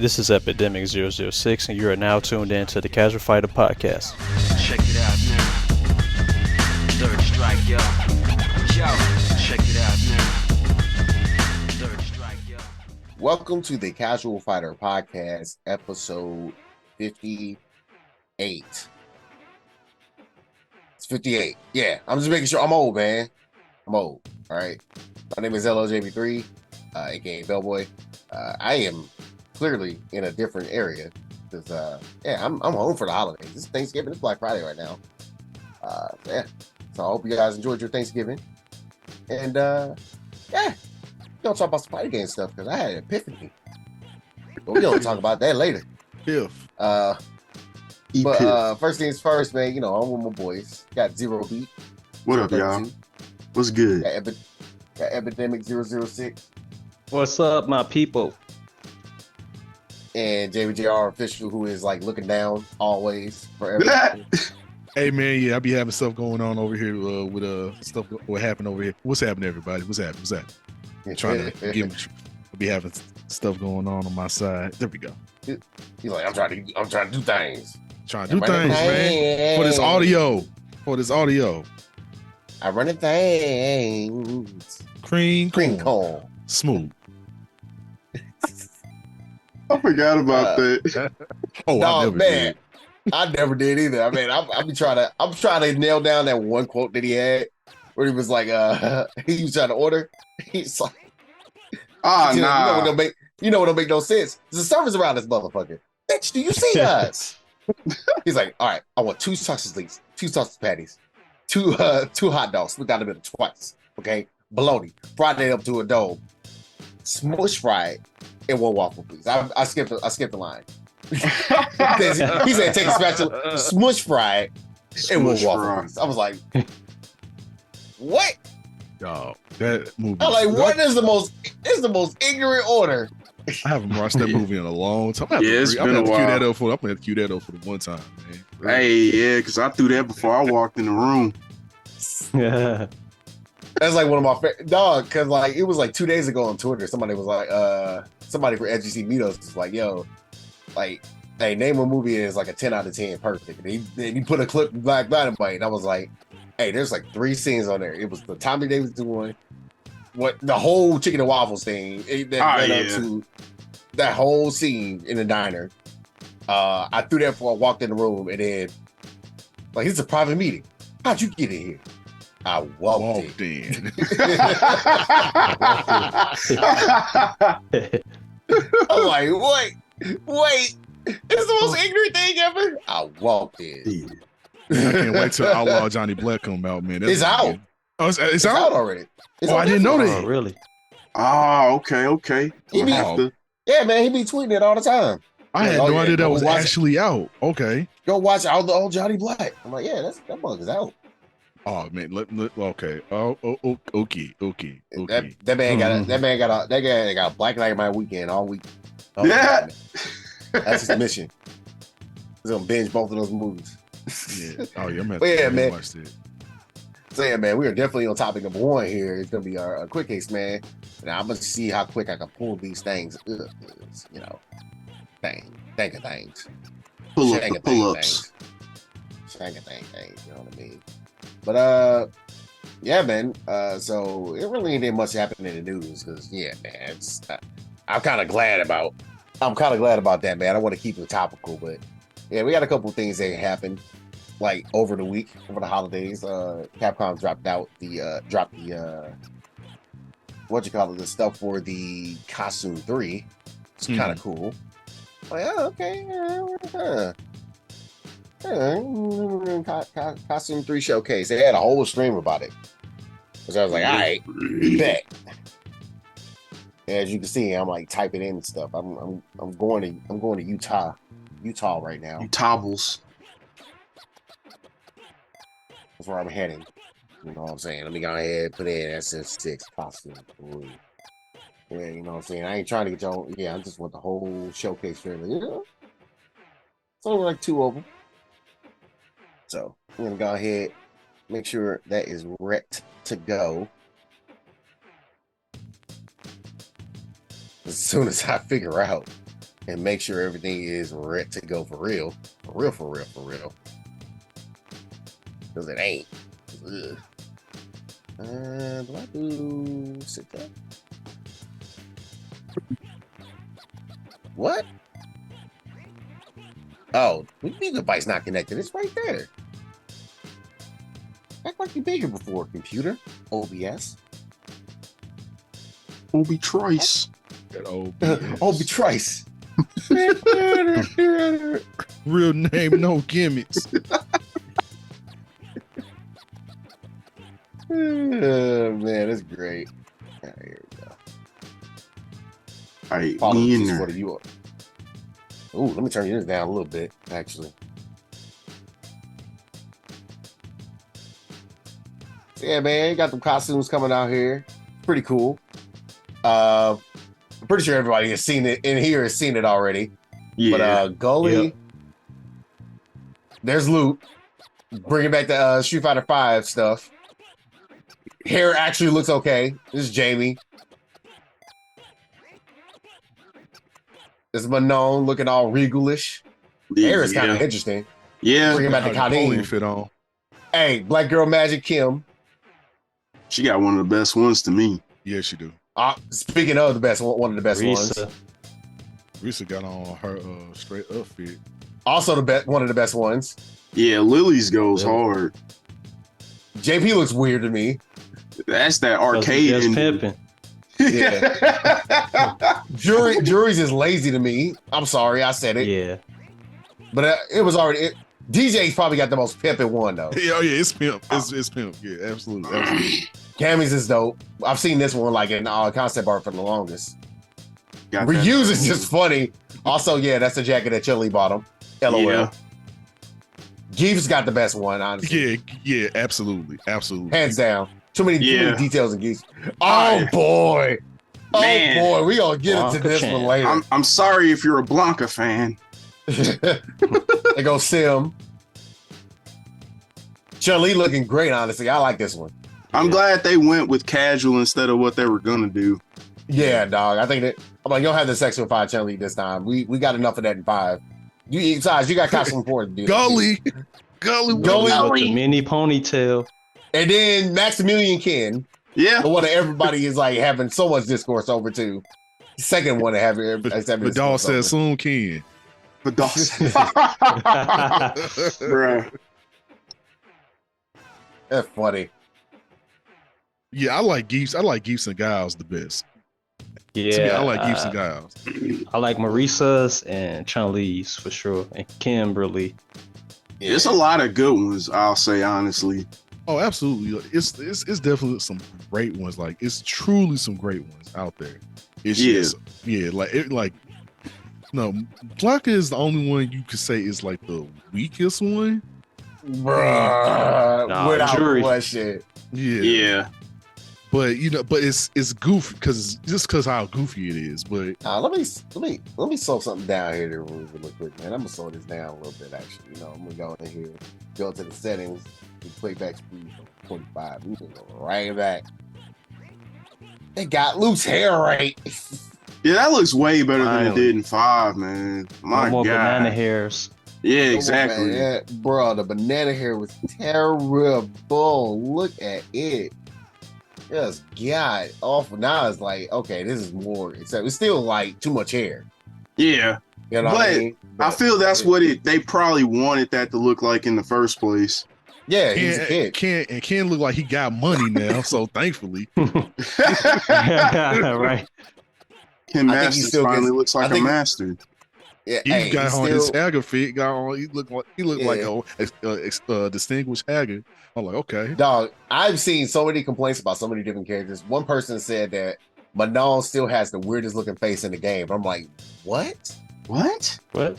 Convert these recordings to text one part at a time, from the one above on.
This is Epidemic 006, and you are now tuned in to the Casual Fighter Podcast. Check it out now. Third strike, yo. Yo, check it out now. Third strike, yo. Welcome to the Casual Fighter Podcast, episode 58. It's 58. Yeah, I'm just making sure. I'm old, man. I'm old. All right. My name is LOJB3, aka Bellboy. I am clearly in a different area because, I'm home for the holidays. It's Thanksgiving. It's Black Friday right now. So I hope you guys enjoyed your Thanksgiving. And, don't talk about some fighting game stuff because I had an epiphany. But we're going to talk about that later. First things first, man, I'm with my boys. Got Zero Beat. What up, y'all? What's good? Got Epidemic 006. What's up, my people? And JBJR official, who is like looking down always forever. Hey man, yeah, I be having stuff going on over here with stuff what happened over here. What's happening, everybody? What's happening? Trying to be having stuff going on my side. There we go. He's like, I'm trying to do things. Trying to do things, man. For this audio. I run the things. Cream corn. Smooth. I forgot about that. I never did either. I mean, I'm trying to nail down that one quote that he had where he was like, he was trying to order. He's like, nah. You know what don't make no sense. There's a service around this motherfucker. Bitch, do you see us? He's like, all right, I want 2 sausage links, 2 sausage patties, 2 hot dogs, split down the middle twice. Okay, bologna, fried it up to a dome, smush fried, and 1 waffle, please. I skipped the line. He said, take a spatula, smush fried, and 1 waffle, please. I was like, what? Yo, that movie. I'm like, what is the most ignorant order? I haven't watched that movie in a long time. It's been a while. I'm gonna have to cue that up for the one time, man. Hey, yeah, because I threw that before I walked in the room. Yeah. That's like one of my favorite dog, because like it was like 2 days ago on Twitter. Somebody was like, somebody for FGC Meetups was like, yo, like, hey, name a movie is like a 10 out of 10 perfect. And he put a clip of Black Dynamite, and I was like, hey, there's like 3 scenes on there. It was the Tommy Davis one, what the whole chicken and waffles thing that led up to that whole scene in the diner. I threw that before I walked in the room, and then like, it's a private meeting. How'd you get in here? I walked in. I'm like, wait, it's the most ignorant thing ever. I walked in. I can't wait till Outlaw Johnny Black come out, man. It's out. Oh, it's out already. I didn't know that. Oh, really? Oh, okay. Yeah, man, he be tweeting it all the time. I had no idea that was actually out. Okay. Go watch Outlaw Johnny Black. I'm like, yeah, that bug is out. Oh man, okay. Okay. That man got a Black Dynamite weekend all week. Yeah. That's his mission. He's gonna binge both of those movies. Yeah. Oh yeah, man. Watched it. So yeah, man, we are definitely on topic number 1 here. It's gonna be our quick case, man. And I'm gonna see how quick I can pull these things. Things. You know what I mean? But yeah, man. So it really didn't much happen in the news because man, I'm kind of glad about that, man. I want to keep it topical, but yeah, we got a couple of things that happened like over the holidays. Capcom dropped the the stuff for the Costume 3. It's kind of cool. Like, oh, okay. Costume 3 showcase. They had a whole stream about it. So I was like, all right, bet. As you can see, I'm like typing in stuff. I'm going to Utah right now. Utables. That's where I'm heading. You know what I'm saying? Let me go ahead and put in SF6 Costume 3. Yeah, you know what I'm saying? I ain't trying to get y'all. Yeah, I just want the whole showcase trailer. You know? It's only like 2 of them. So I'm gonna go ahead, make sure that is ready to go. As soon as I figure out and make sure everything is ready to go for real. For real, for real, for real. Because it ain't. Ugh. Do I do sit there? What? Oh, what do you mean the bike's not connected? It's right there. Act like you've been here before, computer. OBS. Obi Trice. That old Obi Trice. real name, no gimmicks. Oh, man, that's great. Here we go. All right, Follow we in this there. for you. Ooh, let me turn yours down a little bit, actually. So, yeah, man, got them costumes coming out here. Pretty cool. I'm pretty sure everybody has seen it in here, has seen it already. Yeah. But Gully, Yep. there's Luke. Bringing back the Street Fighter 5 stuff. Hair actually looks okay. This is Jamie. This is Manon looking all regalish. Hair is kind of interesting. Yeah. Bringing back the How Napoleon Kadim. fit on. Hey, Black Girl Magic Kim. She got one of the best ones to me. Yes, you do. Speaking of the best one of the best ones. Risa. Risa got on her straight up fit. Also one of the best ones. Yeah, Lily's goes Yeah. hard. JP looks weird to me. That's that arcade Just ending. pimping. Yeah. Jury's is lazy to me. I'm sorry, I said it. Yeah. But it was already. DJ's probably got the most pimping one though. Yeah, oh yeah, it's pimp. It's pimp. Yeah, absolutely. Absolutely. Cammy's is dope. I've seen this one like in concept art for the longest. Got that- Reuse is just funny. Also, yeah, that's the jacket that Chili bought him. LOL. Yeah. Geef's got the best one, honestly. Yeah, absolutely. Absolutely. Hands down. Too many Yeah. details in Geef's. Oh Right. boy. Oh Man. boy. We gonna get into Blanca this Chan. one later. I'm sorry if you're a Blanca fan. They go Sim. Chun-Li looking great, honestly. I like this one. I'm glad they went with casual instead of what they were gonna do. Yeah, dog. I think that I'm like, you don't have the sex with 5 Chun-Li this time. We got enough of that in 5. Besides, you got costume for it, dude. Gully. Gully. With the mini ponytail. And then Maximilian Ken, Yeah. the one that everybody is like having so much discourse over too. Second one to have it. The dog says soon Ken. But Dawson. Bruh. That's funny. Yeah, I like Geefs. I like Geefs and Giles the best. To me, Yeah. I like Geefs and Giles. I like Marisa's and Chun-Li's for sure. And Kimberly. There's a lot of good ones, I'll say honestly. Oh, absolutely. It's definitely some great ones. Like it's truly some great ones out there. It's just no, Blanca is the only one you could say is like the weakest one. Bruh, Nah, without Jury. question. Yeah. But it's goofy because how goofy it is. But Let me slow something down here really quick, man. I'm gonna slow this down a little bit, actually. I'm gonna go in here, go to the settings, and playback speed 25. We can go right back. They got Luke's hair right. Yeah, that looks way better than it Finally. did in 5, man. My No more God. banana hairs. Yeah, exactly. Man, bro, the banana hair was terrible. Look at it. Just god awful. Now it's like, okay, this is more. Except it's still like too much hair. Yeah. You know what I mean? I feel that's what they probably wanted that to look like in the first place. Yeah, he's a kid. Ken look like he got money now. So thankfully, Right. Ken I think he Masters still finally gets- looks I like a think- master. Yeah, he hey, got he's on his still- Hagger fit. Got on. He looked like a distinguished Hagger. I'm like, okay. Dog, I've seen so many complaints about so many different characters. One person said that Manon still has the weirdest looking face in the game. I'm like, what? What? What?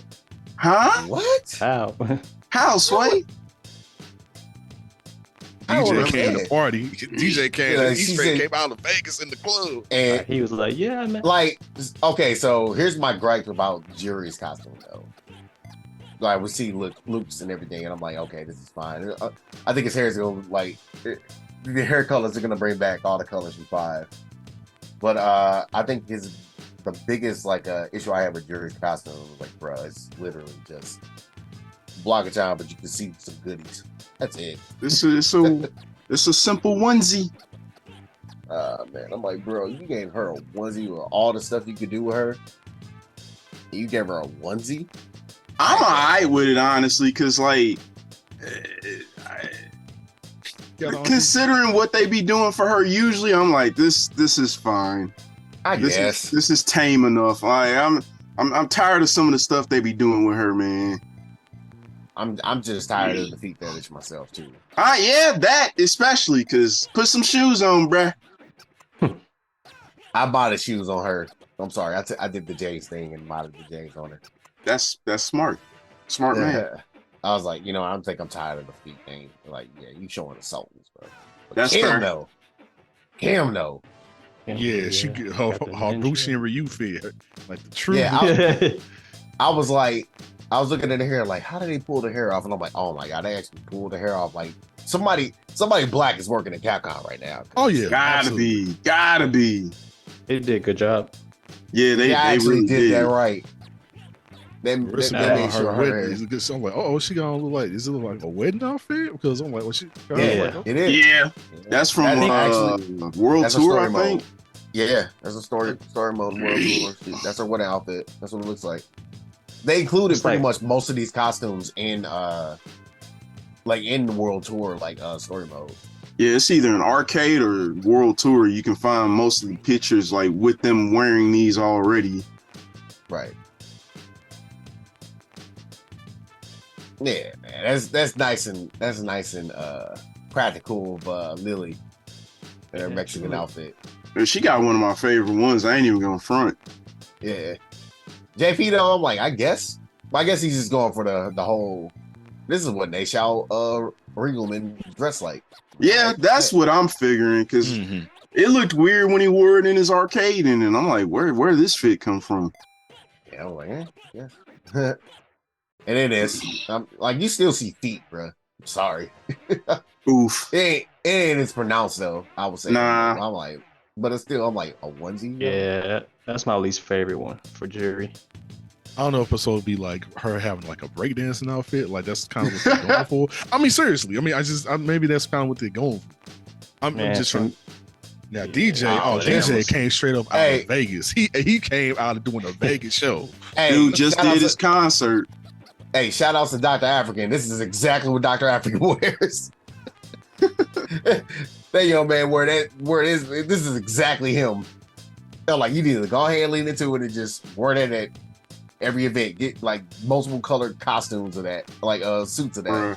Huh? What? How? How, Sway? I don't DJ came to understand. party. DJ came. Yeah, he she straight said- came out of Vegas in the club. And He was like, yeah, man. like, okay, so here's my gripe about Jury's costume though. Like we see Luke's and everything, and I'm like, okay, this is fine. I think his hair is gonna the hair colors are gonna bring back all the colors from 5. But I think his the biggest like issue I have with Jerry's costume. Like, bro, it's literally just block it down, but you can see some goodies. That's it. It's a simple onesie. Man, I'm like, bro, you gave her a onesie with all the stuff you could do with her. You gave her a onesie. I'm alright with it, honestly, because like, considering what they be doing for her, usually I'm like, this is fine. I guess this is tame enough. I'm tired of some of the stuff they be doing with her, man. I'm just tired of the feet fetish myself too. Yeah, that especially, because put some shoes on, bruh. I bought the shoes on her. I'm sorry, I did the James thing and modded the James on her. That's smart. Smart man. I was like, I think I'm tired of the feet thing. Like, yeah, you showing the sultans, bro. But That's Cam fair. no. Cam no. Yeah, she get her Gucci and Ryu fit like the true. Yeah, I was like, I was looking at the hair, like, how did they pull the hair off? And I'm like, oh my god, they actually pulled the hair off. Like somebody black is working at Capcom right now. Oh yeah, gotta be. They did a good job. Yeah, they actually really did that right. They made sure her hair is a good. So I'm like, oh, she gonna look like? Does it look like a wedding outfit? Because I'm like, well, she. Yeah, it is. Yeah, that's from World Tour, I think. Mode. Yeah, that's a story mode World Tour. That's her wedding outfit. That's what it looks like. They included pretty much most of these costumes in like in the World Tour, like story mode. Yeah, it's either an arcade or World Tour. You can find most of the pictures like with them wearing these already. Right. Yeah, man, that's nice and practical of Lily in her Mexican outfit. And she got one of my favorite ones. I ain't even gonna front. Yeah. JP though, I'm like, I guess he's just going for the whole. This is what Nashao Regelman dressed like. Yeah, that's what I'm figuring because it looked weird when he wore it in his arcade, and then I'm like, where did this fit come from? Yeah, I'm like, yeah. And it is. Like you still see feet, bro. I'm sorry. Oof. It ain't as pronounced though. I would say. Nah. I'm like, but it's still. I'm like a onesie. Yeah, that's my least favorite one for Jerry. I don't know if it's supposed to be like her having like a breakdancing outfit. Like that's kind of what they're going for. I mean, seriously. I mean, maybe that's kind of what they're going for. I'm just trying. Now DJ, DJ came straight up out of Vegas. He came out of doing a Vegas show. Dude just did his concert. Hey, shout outs to Dr. African. This is exactly what Dr. African wears. That young man where it is. This is exactly him. Felt like you need to go ahead and lean into it and just wear that at every event. Get like multiple colored costumes of that, like suits of that,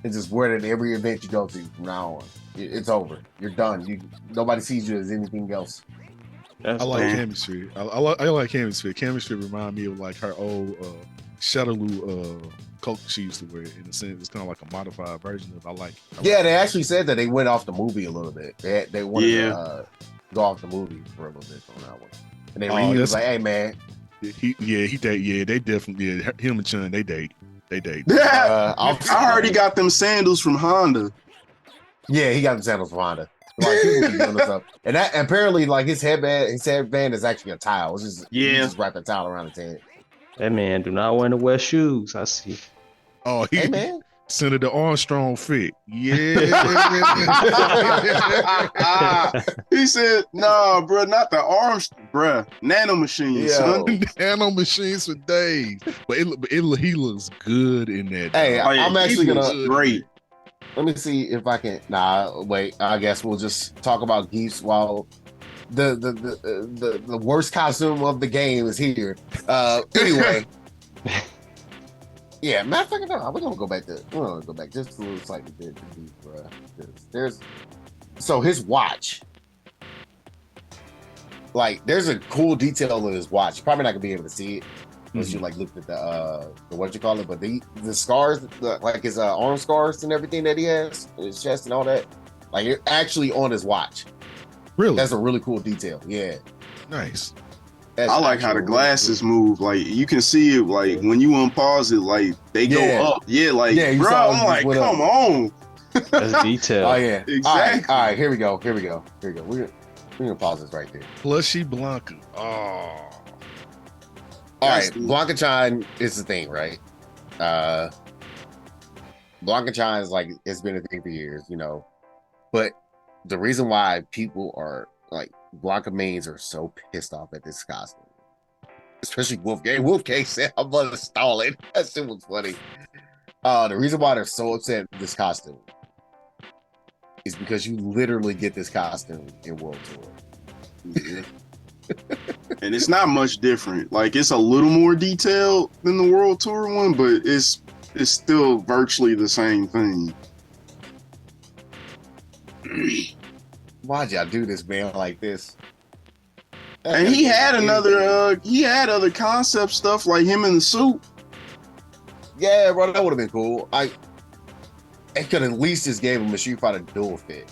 and just wear it at every event you go to from now on. It's over. You're done. Nobody sees you as anything else. I like chemistry. I like chemistry. Chemistry remind me of like her old Shadowloo coat she used to wear. In a sense, it's kind of like a modified version of. I like they actually said that they went off the movie a little bit. They wanted to go off the movie for a little bit on that one. And they was like, "Hey, man." They definitely. Yeah, him and Chun, they date. I heard he got them sandals from Honda. Yeah, he got the sandals from Honda. Like, people keep doing this up. And that apparently, like his headband is actually a towel. It's just he just wrapped a towel around his head. That man do not want to wear shoes. I see. Oh, hey man. Senator Armstrong fit. Yeah. He said, nah, bro, not the arms, bro. Nano machines, son. Nano machines for days. But he looks good in that. Hey, I'm actually gonna great. Let me see if I can. Nah, wait. I guess we'll just talk about Geese while the worst costume of the game is here. Anyway. Yeah, matter of fact, no, we're gonna go back just a little slightly bit to Geese, bro. So his watch. Like, there's a cool detail in his watch. You're probably not gonna be able to see it unless you like looked at the what you call it, but the scars, like his arm scars and everything that he has, his chest and all that, like it's actually on his watch. Really? That's a really cool detail. Yeah. Nice. I like how the glasses move. Like you can see it. Like when you unpause it, like they go up. Yeah, like bro. I'm like, come on. That's detail. Oh yeah. Exactly. All right. Here we go. We're We're gonna pause this right there. Plushy Blanca. Oh. All right, Blanca-chan is the thing, right? Blanca-chan is like, it's been a thing for years, you know. But the reason why people are like, Blanca mains are so pissed off at this costume, especially Wolfgang. Wolfgang said, I'm gonna stall it. That shit was funny. The reason why they're so upset with this costume is because you literally get this costume in World Tour. Yeah. And it's not much different. Like, it's a little more detailed than the World Tour one, but it's still virtually the same thing. Why'd y'all do this, man, like this? And he had other concept stuff, like him in the suit. Yeah, bro, that would have been cool. I could at least just gave him a Street Fighter dual fit.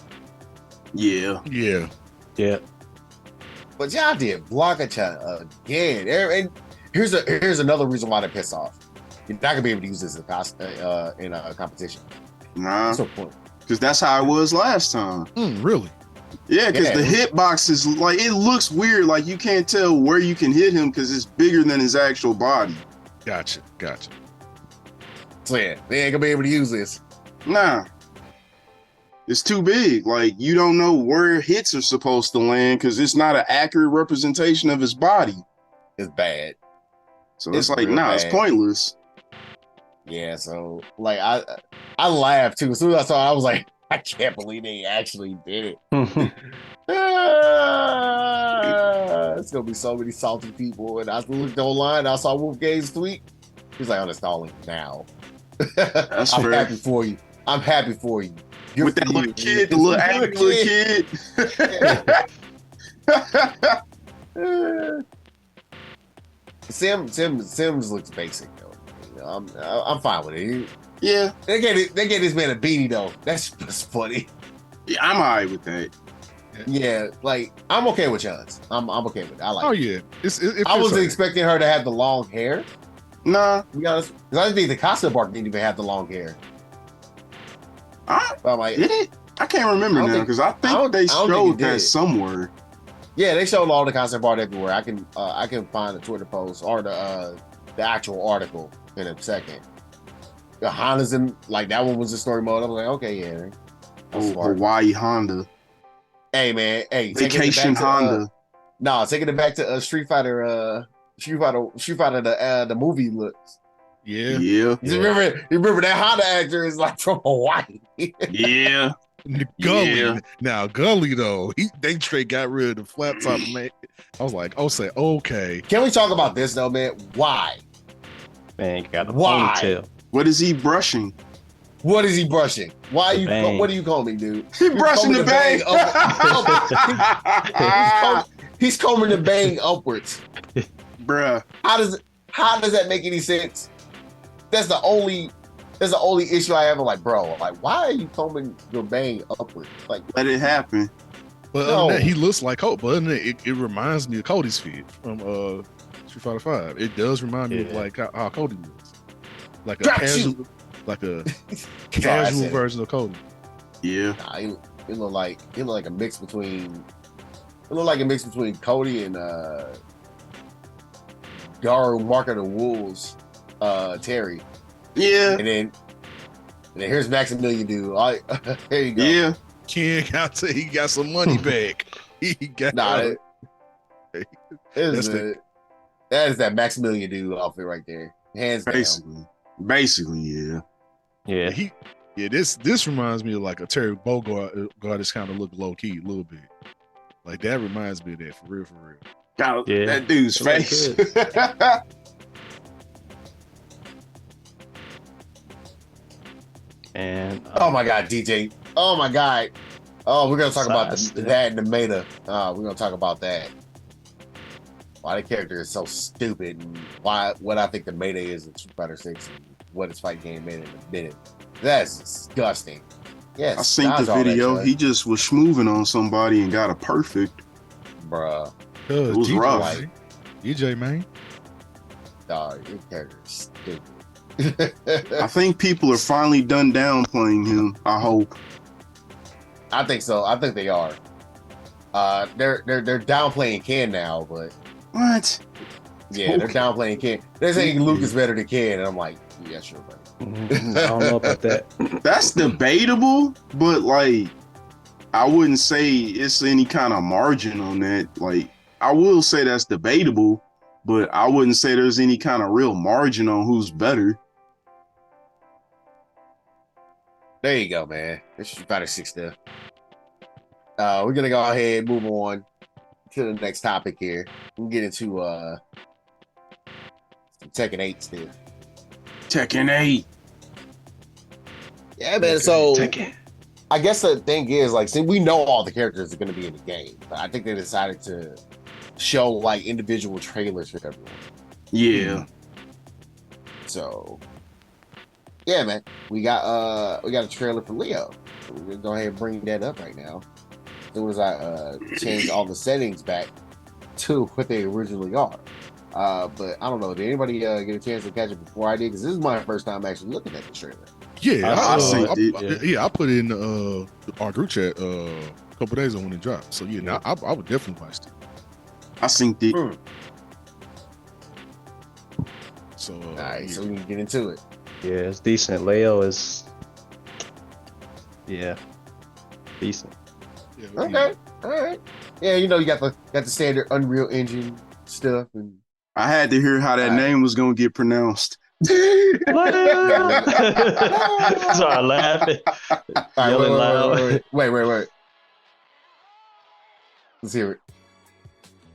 Yeah. But y'all did Blanca-chan again. And here's another reason why they're pissed off. You're not gonna be able to use this in a competition. Nah. What's the point? Because that's how it was last time. Really? Yeah, because the hitbox is like, it looks weird. Like, you can't tell where you can hit him because it's bigger than his actual body. Gotcha. So yeah, they ain't gonna be able to use this. Nah. It's too big. Like, you don't know where hits are supposed to land because it's not an accurate representation of his body. It's bad. So it's like, nah, it's pointless. Yeah, so like I laughed too. As soon as I saw it, I was like, I can't believe they actually did it. It's gonna be so many salty people. And I looked online, I saw Wolfgang's tweet. He's like, I'm installing now. That's I'm fair. happy for you. I'm happy for you. With that little kid, the little angry little kid. Sims looks basic though. You know, I'm fine with it. Yeah, they gave this man a beanie though. That's funny. Yeah, I'm alright with that. Yeah, like I'm okay with Chance. I'm okay with it. I like. Oh it. yeah, I wasn't expecting her to have the long hair. Nah, to be honest, because I didn't think the costume art didn't even have the long hair. I'm like, did it? I can't remember now because I think they showed that somewhere. Yeah, they showed all the concept art everywhere. I can find the Twitter post or the actual article in a second. The Honda's in, like, that one was the story mode. I was like, okay, yeah. Hawaii Honda. Hey man, Vacation Honda. Taking it back to Street Fighter the movie looks. Yeah. You remember that Honda actor is like from Hawaii. Yeah. Gully. Yeah. Now Gully though, they straight got rid of the flat top, man. I was like, okay. Can we talk about this though, man? Why? Man, got a ponytail. What is he brushing? What is he brushing? Why you? What are you combing, dude? He brushing the bang. He's combing the bang upwards, bruh. How does that make any sense? That's the only issue I have. Like, bro, like, why are you combing your bang upwards? Like, let it happen. But other than that, he looks like Cody. But other than that, it reminds me of Cody's feet from Street Fighter 5. It does remind me of like how Cody looks, like a casual version of Cody. Yeah, it looked like a mix between Cody and Garu Mark of the Wolves, Terry. Yeah, and then here's Maximilian dude. There you go. Yeah, Ken got to, he got some money back. He got that is that Maximilian dude outfit right there, hands down. Basically, yeah. This reminds me of like a Terry Bogard. Just kind of look low key a little bit. Like that reminds me of that for real. God, that dude's face. And oh my God, DJ. Oh my God. Oh, we're gonna talk about that and the meta. We're gonna talk about that. Why the character is so stupid and what I think the meta is in Street Fighter 6 and what his fight game made in a minute. That's disgusting. Yes, I seen the video. He just was schmooving on somebody and got a perfect. Bruh. It was rough. Like, DJ, man. Dog, your character is stupid. I think people are finally done downplaying him. I hope. I think so. I think they are. They're downplaying Ken now, but What? yeah, they're downplaying Ken. They're saying Luke is better than Ken, and I'm like, yeah, sure, buddy. I don't know about that. That's debatable, but like, I wouldn't say it's any kind of margin on that. Like, I will say that's debatable, but I wouldn't say there's any kind of real margin on who's better. There you go, man. This is about a 6 there. We're gonna go ahead and move on to the next topic here. We'll get into Tekken 8 still. Tekken 8. Yeah, man. So Tekken. I guess the thing is, like, see, we know all the characters are gonna be in the game, but I think they decided to show like individual trailers for everyone. Yeah. So yeah, man. We got a trailer for Leo. So we're gonna go ahead and bring that up right now. As soon as I change all the settings back to what they originally are. But I don't know. Did anybody get a chance to catch it before I did? Because this is my first time actually looking at the trailer. Yeah, I I put it in our group chat a couple days ago when it dropped. So yeah, now I would definitely watch it. I synced it. So All right, so we can get into it. Yeah, it's decent. Leo is, decent. yeah, Okay, all right. Yeah, you know, you got the standard Unreal Engine stuff, and I had to hear how that name was gonna get pronounced. Sorry, laughing, yelling loud. Wait. Let's hear it.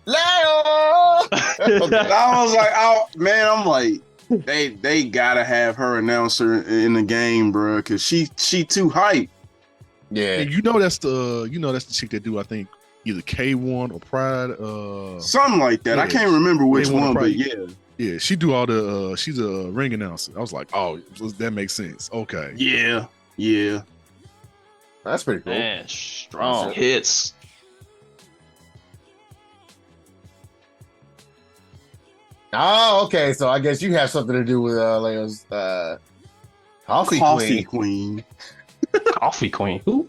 Leo! Okay. I was like, oh man, I'm like, they gotta have her announcer in the game, bro, because she too hype. Yeah. and you know that's the chick that do I think either K1 or Pride. Something like that. I yeah. can't remember which K1 or one, but Pride. yeah. Yeah, she do all the. She's a ring announcer. I was like, oh, that makes sense. Okay. Yeah. That's pretty cool. Man, strong hits. Oh, okay. So I guess you have something to do with Leo's Coffee Queen. Coffee Queen. Who?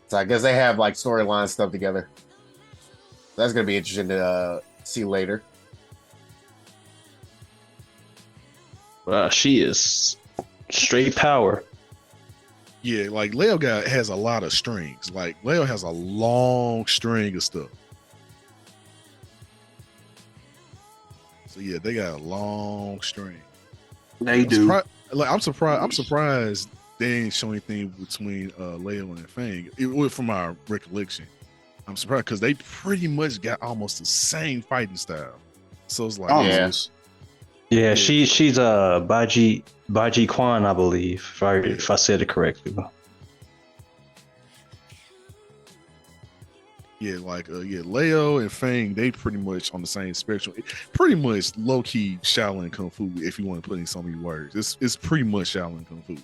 So I guess they have like storyline stuff together. That's gonna be interesting to see later. She is straight power. Yeah, like Leo has a lot of strings. Like Leo has a long string of stuff. So yeah, they got a long string. They do. I'm surprised they ain't show anything between Leo and Fang. From our recollection, I'm surprised because they pretty much got almost the same fighting style. So it's like, Almost. Yeah, she's Baji Kwan, I believe, if I said it correctly. yeah, like Leo and Fang, they pretty much on the same spectrum. Pretty much low key Shaolin Kung Fu, if you want to put in so many words. It's pretty much Shaolin Kung Fu.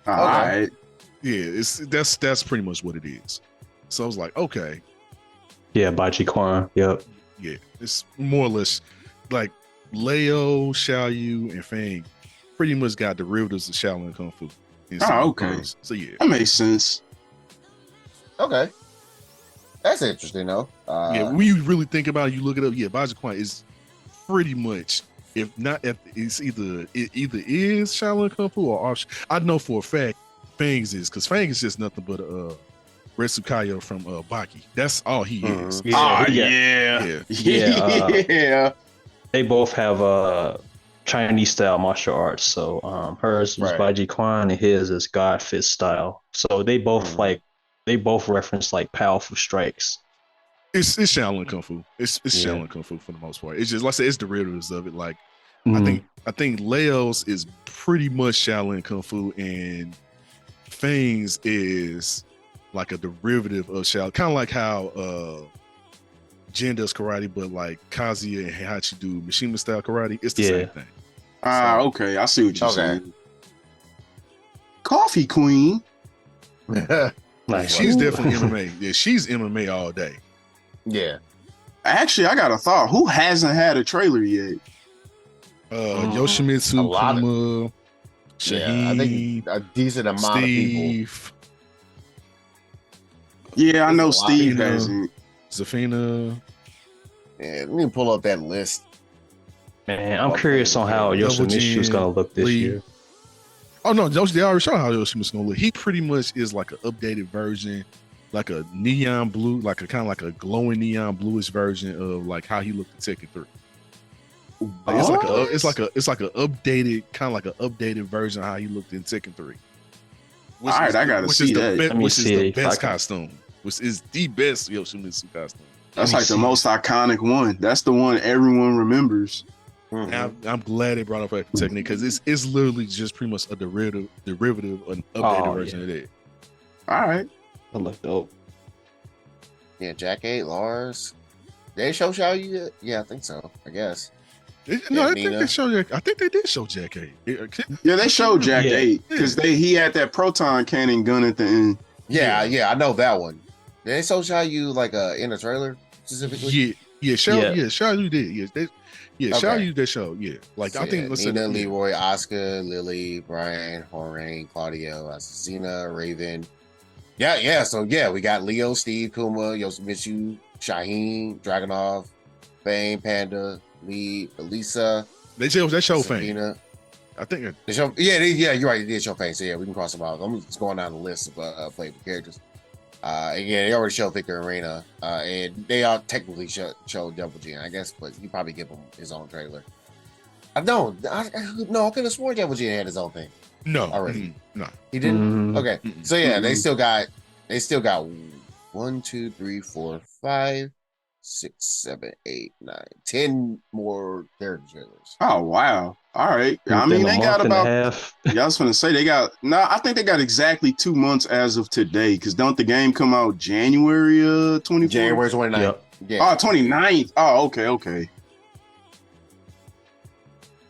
All right. Yeah, that's pretty much what it is. So I was like, okay, Yeah, Baji Kwan. Yep. yeah, it's more or less like Leo, Xiaoyu, and Fang pretty much got derivatives of Shaolin Kung Fu. Okay. So yeah, That makes sense. Okay. That's interesting though. yeah. When you really think about it, you look it up. Yeah, Baji Kwan is pretty much, if not, it's either is Shaolin Kung Fu or off. I know for a fact Fangs is, because Fang is just nothing but Retsukayo from Baki. That's all he is. Yeah, Yeah. They both have Chinese style martial arts. So hers is Baji Kwan and his is God Fist style. So they both reference like powerful strikes. It's Shaolin Kung Fu. It's Shaolin Kung Fu for the most part. It's just, like I said, it's derivatives of it. Like I think Leo's is pretty much Shaolin Kung Fu, and Fang's is like a derivative of Shaolin, kind of like how Jin does karate, but like Kazuya and Heihachi do Mishima style karate. It's the same thing. Okay. I see what you're saying. Coffee Queen. Like, She's definitely MMA. Yeah, she's MMA all day. Yeah. Actually, I got a thought. Who hasn't had a trailer yet? Yoshimitsu, A lot of- Kuma, Shaheen, I think a decent amount Steve. Yeah, I know There's a lot. Steve hasn't. Zafina. Yeah, let me pull up that list. Man, I'm curious on how Double Yoshimitsu's Chin, gonna look this Lee. year. Oh no, they already showed how Yoshimitsu's gonna look. He pretty much is like an updated version, like a neon blue, like a kind of like a glowing neon bluish version of like how he looked in Tekken 3. Like, it's like a updated, kind of like an updated version of how he looked in Tekken 3. All right, I gotta see that. Which is the best costume. Which is the best Yoshimitsu costume. That's like the most iconic one. That's the one everyone remembers. Mm-hmm. I'm glad they brought up Hyper Technique because it's literally just pretty much a derivative, an updated version of that. All right, That look dope. Yeah, Jack 8, Lars. They show you yet? Yeah, I think so. I guess. I think they did show Jack 8. Yeah, they showed Jack Yeah. 8 because he had that proton cannon gun at the end. Yeah, I know that one. Did they show you like in a trailer specifically? Xiaoyu did. Xiaoyu did show. Yeah, like So, I think Nina, Leroy, Oscar, Lily, Brian, Horain, Claudio, Assassina, Raven. Yeah. So we got Leo, Steve, Kuma, Yoshimitsu, Shaheen, Dragonov, Fame, Panda, Lee, Elisa. They show Sabina. Fame. I think They show, you're right. They did show Fame. So yeah, we can cross them out. I'm just going down the list of playable characters. Again, they already showed Victor Arena, and they are technically showed Double G, I guess, but you probably give him his own trailer. I could have sworn Double G had his own thing. no Already. no. He didn't. Mhm. Okay, so yeah, they still got 1, 2, 3, 4, 5, 6, 7, 8, 9, 10 more character trailers. Oh wow! All right. I mean, they got about. Yeah, I was gonna say they got. No, I think they got exactly 2 months as of today. Because don't the game come out January 24th? January 29th. Yep. Yeah. Oh, 29th. Oh, okay.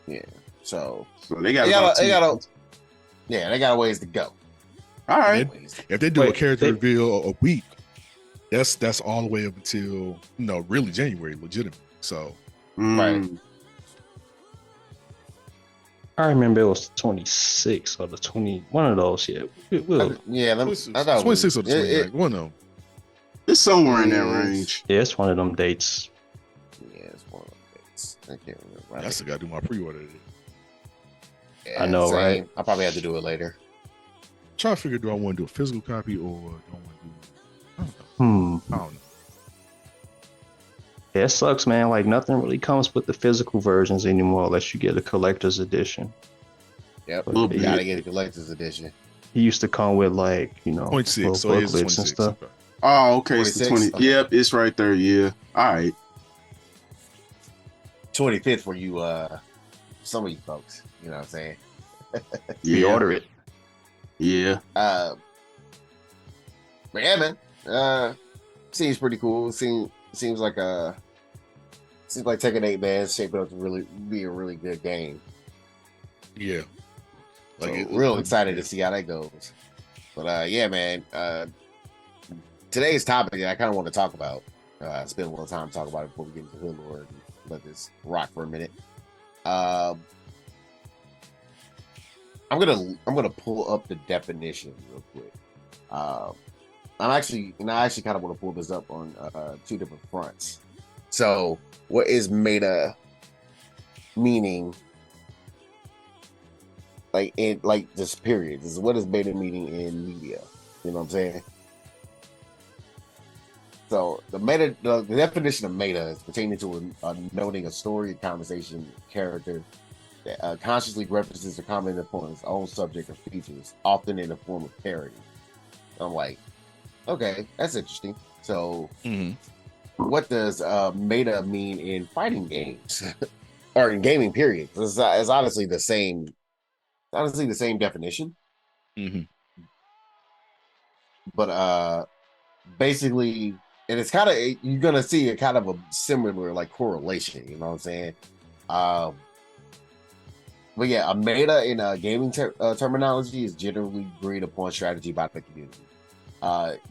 Yeah. So they got about 2 months. they got a ways to go. All right. If they do a character reveal a week, that's all the way up until really January, legitimate. So Right. I remember it was the 26 or the 20, one of those. Yeah, I thought it 26 or was- 29, one of them. It's somewhere in that range. yeah, it's one of them dates. Yeah, it's one of them dates. I can't remember. I still got to do my pre-order today. Yeah, I know, same. right? I'll probably have to do it later. Try to figure, do I want to do a physical copy or do I want to do? I don't know. Yeah, it sucks, man. Like nothing really comes with the physical versions anymore unless you get a collector's edition. Yep, But you yeah, gotta get a collector's edition. he used to come with like 0.6, so little it is booklets and 26. stuff. Okay. Oh, okay. It's the 26? 20. Yep, it's right there. Yeah. All right. 25th for you, some of you folks. You know what I'm saying? Yeah. Order it. Yeah. But yeah, man. Seems pretty cool. Seems like Tekken 8, man, is shaping up to really be a really good game. Yeah. Like, real excited to see how that goes. But yeah, man. Today's topic I kind of want to talk about. Spend a little time talking about it before we get into Hood Lord and let this rock for a minute. I'm gonna pull up the definition real quick. I actually kind of want to pull this up on 2 different fronts. So, what is meta meaning? Like in this period, this is what is meta meaning in media. You know what I'm saying? So the definition of meta is pertaining to a noting a story, a conversation, character that consciously references or comments upon its own subject or features, often in the form of parody. I'm like, okay, that's interesting. So, what does meta mean in fighting games or in gaming? Period. It's honestly the same. Honestly, the same definition. But basically, and it's kind of you're gonna see a kind of a similar like correlation. You know what I'm saying? But yeah, a meta in gaming terminology is generally agreed upon strategy by the community.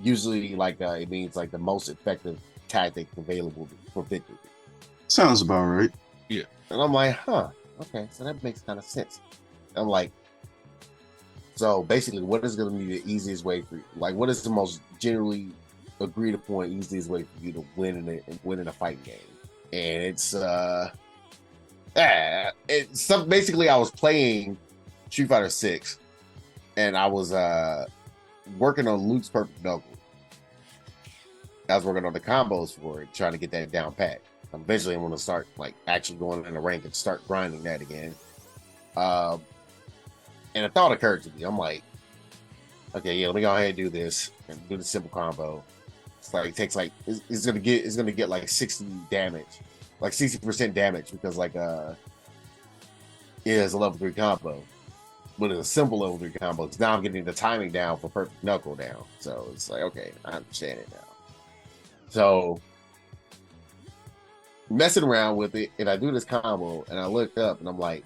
Usually, like it means like the most effective tactic available for victory. Sounds about right. Yeah. And I'm like, okay, so that makes kind of sense. I'm like, so basically, what is going to be the easiest way for you? Like, what is the most generally agreed upon easiest way for you to win in a fighting game. And it's basically I was playing Street Fighter 6 and I was working on Luke's Perfect Knuckle. I was working on the combos for it, trying to get that down pat. Eventually I'm gonna start like actually going in the rank and start grinding that again. And a thought occurred to me. I'm like, okay, yeah, let me go ahead and do this and do the simple combo. It's like it takes like it's gonna get like 60 damage, like 60% damage because like it's a level 3 combo, but it's a simple level 3 combo. Because now I'm getting the timing down for Perfect Knuckle down, so it's like okay, I understand it now. So messing around with it, and I do this combo, and I looked up, and I'm like,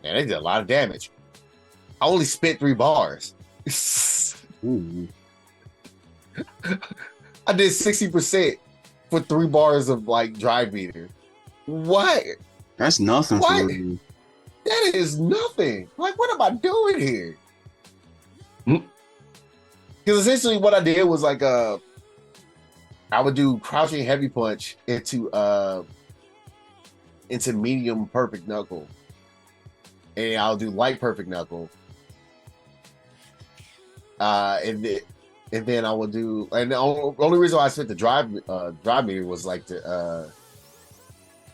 man, they did a lot of damage. I only spent 3 bars. I did 60% for 3 bars of like drive meter. What? That's nothing What? for you. That is nothing. Like, what am I doing here? Because essentially what I did was like I would do crouching heavy punch into medium perfect knuckle. And I'll do light perfect knuckle. And then I will do, and the only reason why I spent the drive meter was like to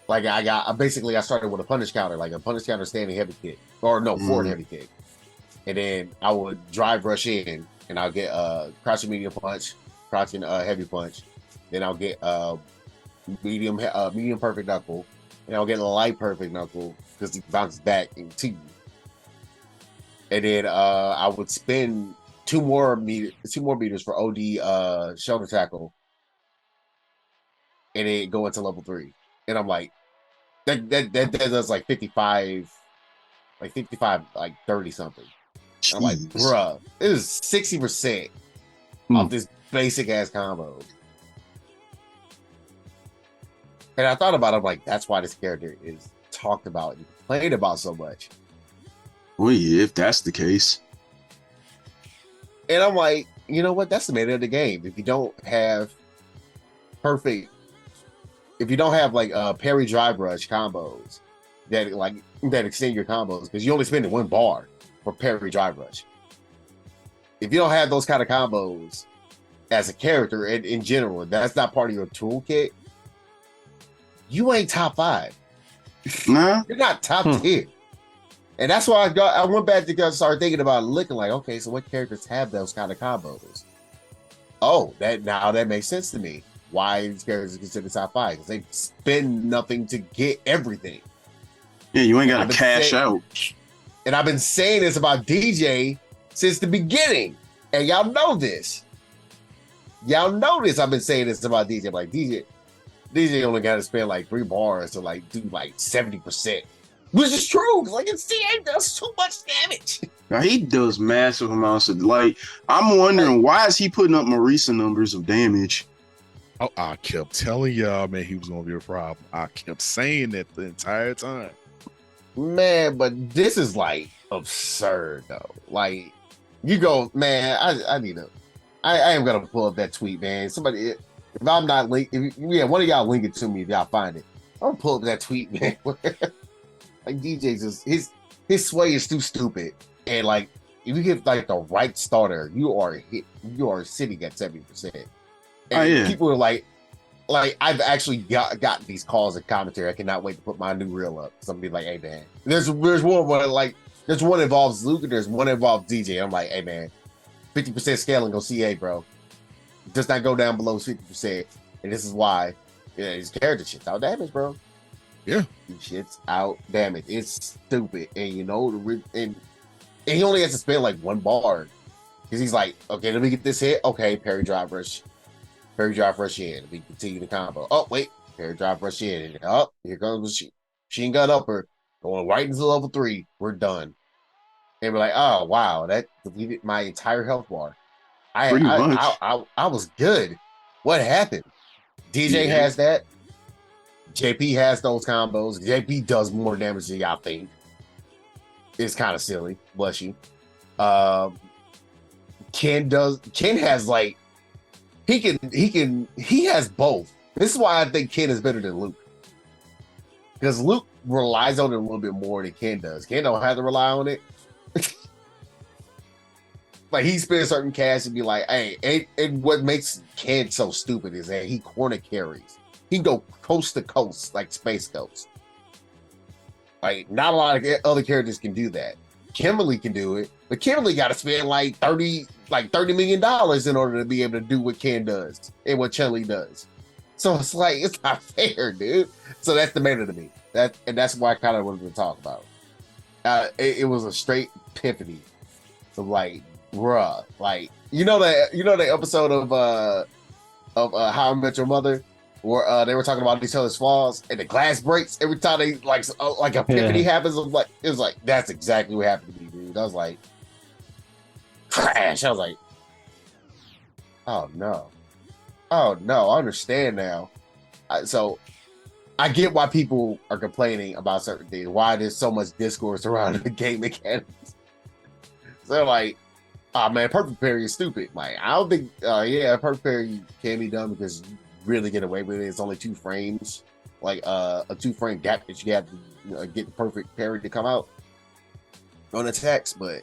like I started with a punish counter, like a punish counter standing heavy kick, or no, forward heavy kick, and then I would drive rush in, and I'll get crouching medium punch, crouching heavy punch, then I'll get medium perfect knuckle, and I'll get a light perfect knuckle because he bounces back into you, and then I would spend 2 more meters for OD shoulder tackle, and it go into level 3. And I'm like, that does like 55, like 30 something. I'm like, bruh, it is 60% off this basic ass combo. And I thought about it, I'm like, that's why this character is talked about and played about so much. Well, yeah, if that's the case. And I'm like, you know what? That's the main of the game. If you don't have like parry drive rush combos that extend your combos, because you only spend 1 bar for parry drive rush. If you don't have those kind of combos as a character in general, that's not part of your toolkit, you ain't top 5. Nah. You're not top 10. And that's why I went back to start thinking about looking like, okay, so what characters have those kind of combos? Oh, that makes sense to me. Why these characters are considered top 5? Because they spend nothing to get everything. Yeah, you ain't got to cash out. And I've been saying this about DJ since the beginning. And y'all know this. I've been saying this about DJ. Like, DJ only got to spend like 3 bars to like do like 70%. Which is true. Like, CA does too much damage. Now, he does massive amounts of, like, I'm wondering, why is he putting up Marisa numbers of damage? Oh, I kept telling y'all, man, he was going to be a problem. I kept saying that the entire time. Man, but this is like absurd, though. Like, you go, man, I need to, I am going to pull up that tweet, man. Somebody, if I'm not one of y'all link it to me if y'all find it. I'm going to pull up that tweet, man. Like, DJ's his sway is too stupid, and like if you get like the right starter, you are sitting at 70%. And people are like I've actually gotten these calls and commentary. I cannot wait to put my new reel up. Somebody like, hey man, there's one like there's one involves Luke and there's one involves DJ. I'm like, hey man, 50% scaling on CA, bro. It does not go down below 50%, and this is why. Yeah, his character shit's out damage, bro. Yeah, shit's out damage. It's stupid, and you know, and he only has to spend like 1 bar because he's like, okay, let me get this hit. Okay, parry drive rush in. Let me continue the combo. Oh wait, parry drive rush in. And, oh, here comes the machine gun upper going right into level 3. We're done. And we're like, oh wow, that deleted my entire health bar. I was good. What happened? DJ has that. JP has those combos. JP does more damage than y'all think. It's kind of silly. Bless you. Ken has like he has both. This is why I think Ken is better than Luke. Because Luke relies on it a little bit more than Ken does. Ken don't have to rely on it. Like he spends certain cash and be like, hey, and what makes Ken so stupid is that he corner carries. He can go coast to coast like Space Ghost. Like not a lot of other characters can do that. Kimberly can do it, but Kimberly got to spend like $30 million in order to be able to do what Ken does and what Chun-Li does. So it's like it's not fair, dude. So that's the matter to me. That's why I kind of wanted to talk about. It was a straight epiphany of like, bruh, like you know the episode of How I Met Your Mother where they were talking about each other's flaws and the glass breaks every time they like epiphany happens. It was like that's exactly what happened to me, dude. I was like, crash. I was like, oh no, I understand now. So I get why people are complaining about certain things. Why there's so much discourse around the game mechanics. So they're like, oh man, perfect parry is stupid. Like I don't think, perfect parry can be done because you really get away with it. It's only 2 frames, like a 2-frame gap that you have to get the perfect parry to come out on attacks. But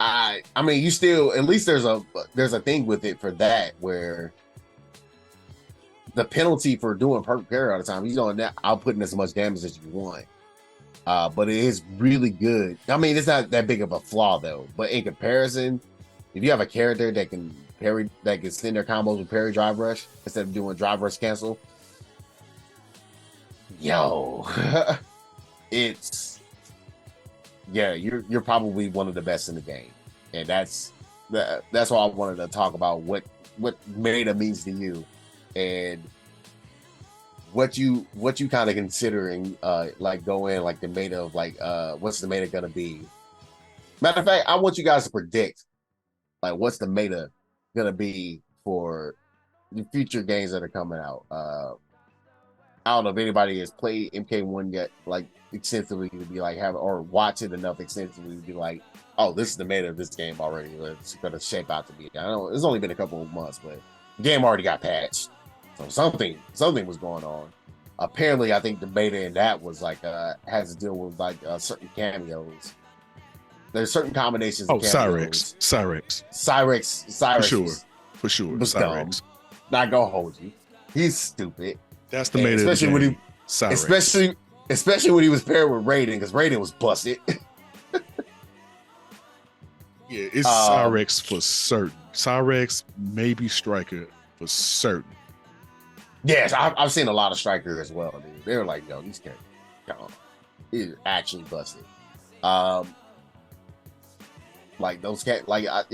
I mean, you still at least there's a thing with it for that where the penalty for doing perfect parry all the time, he's on that outputting as much damage as you want. But it is really good. I mean, it's not that big of a flaw though. But in comparison, if you have a character that can parry, that can send their combos with parry drive rush instead of doing drive rush cancel, you're probably one of the best in the game, and that's why I wanted to talk about what meta means to you, and what you kind of considering like go in like the meta of like what's the meta gonna be. Matter of fact, I want you guys to predict like what's the meta gonna be for the future games that are coming out. I don't know if anybody has played MK1 yet, like extensively to be like have or watch it enough extensively to be like, oh, this is the meta of this game already. It's gonna shape out to be. I know it's only been a couple of months, but the game already got patched. So something was going on. Apparently, I think the beta in that was like has to deal with like certain cameos. There's certain combinations. Oh, of cameos. Cyrex. For sure. Cyrex. Not gonna hold you. He's stupid. That's the meta. Especially when he, Cyrex. especially when he was paired with Raiden, because Raiden was busted. Yeah, it's Cyrex for certain. Cyrex, maybe Striker for certain. Yes, I've seen a lot of Striker as well, dude. They were like, yo, these characters, he's actually busted. Like those I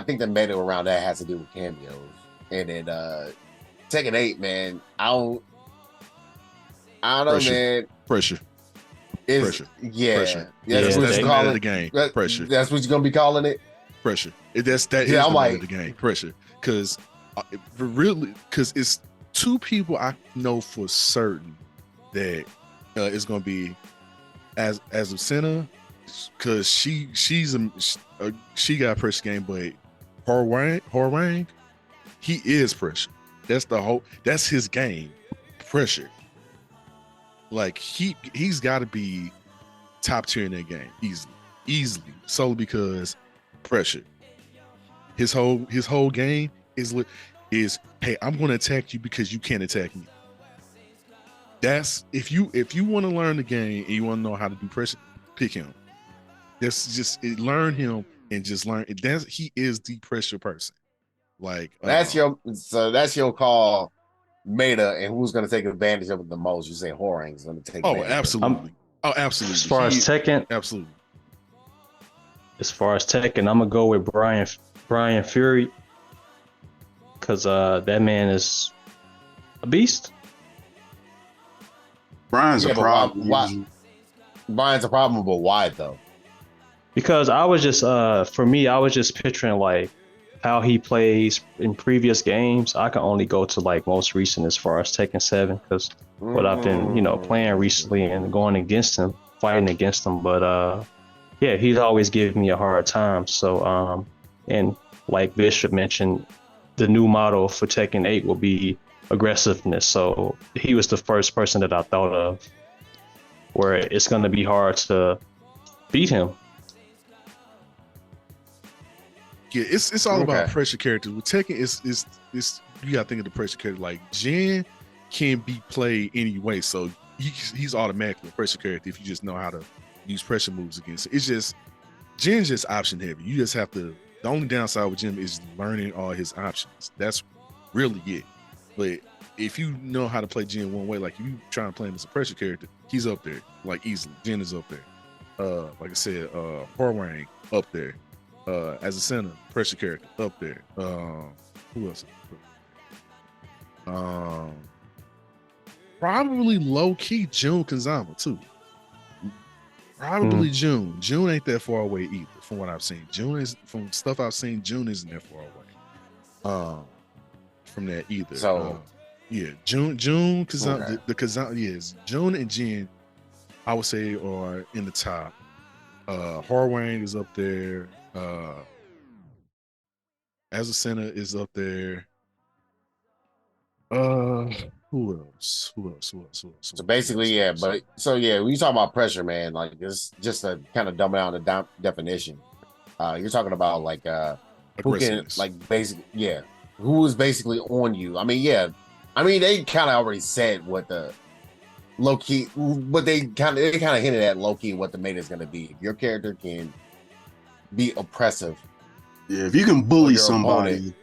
think the meta around that has to do with cameos. And then Tekken 8, man, I don't know, man. Pressure. Pressure. Yeah. Pressure. That's what you call it. The game. Pressure. That's what you're gonna be calling it. Pressure. That's the name of the game. Pressure. Because it's 2 people I know for certain that it's gonna be as of Senna, because she got pressure game, but Horwang, he is pressure. That's his game, pressure. Like he's got to be top tier in that game easily, solely because pressure. His whole game is hey, I'm going to attack you because you can't attack me. That's if you want to learn the game and you want to know how to do pressure, pick him. That's just learn him and just learn. He is the pressure person. Like that's your call, meta, and who's going to take advantage of it the most? You say Horang's going to take. Oh, absolutely. Absolutely. As far as Tekken, absolutely. As far as Tekken, I'm gonna go with Brian Fury, because that man is a beast. Brian's a problem. Why? Brian's a problem, but why though? Because I was just picturing like how he plays in previous games. I can only go to like most recent as far as Tekken 7, because what I've been playing recently and going against him, fighting against him. But yeah, he's always giving me a hard time. So and like Bishop mentioned, the new model for Tekken 8 will be aggressiveness. So he was the first person that I thought of where it's going to be hard to beat him. Yeah, it's all about pressure characters. With Tekken, it's you gotta think of the pressure character. Like Jin can be played anyway, so he's automatically a pressure character if you just know how to use pressure moves against it. It's just Jin's just option heavy. You just have to. The only downside with Jin is learning all his options. That's really it. But if you know how to play Jin one way, like you trying to play him as a pressure character, he's up there like easily. Jin is up there. Like I said, Horwang up there. As a center, pressure character up there. Who else? Probably low key Jun Kazama too. Probably June. June ain't that far away either, from what I've seen. June is from stuff I've seen. June isn't that far away. From that either. So yeah, June Kazama. The Kazama, yes, June and Jin, I would say are in the top. Horwang is up there. As a center is up there. Who else? So basically, yeah, but so yeah, when you talk about pressure, man, like this, just to kind of dumb down the definition. You're talking about like who can like basically, yeah, who is basically on you. I mean, yeah, I mean they kind of already said what the low key, but they kind of hinted at low key what the meta is going to be. If your character can be oppressive, yeah, if you can bully somebody, opponent,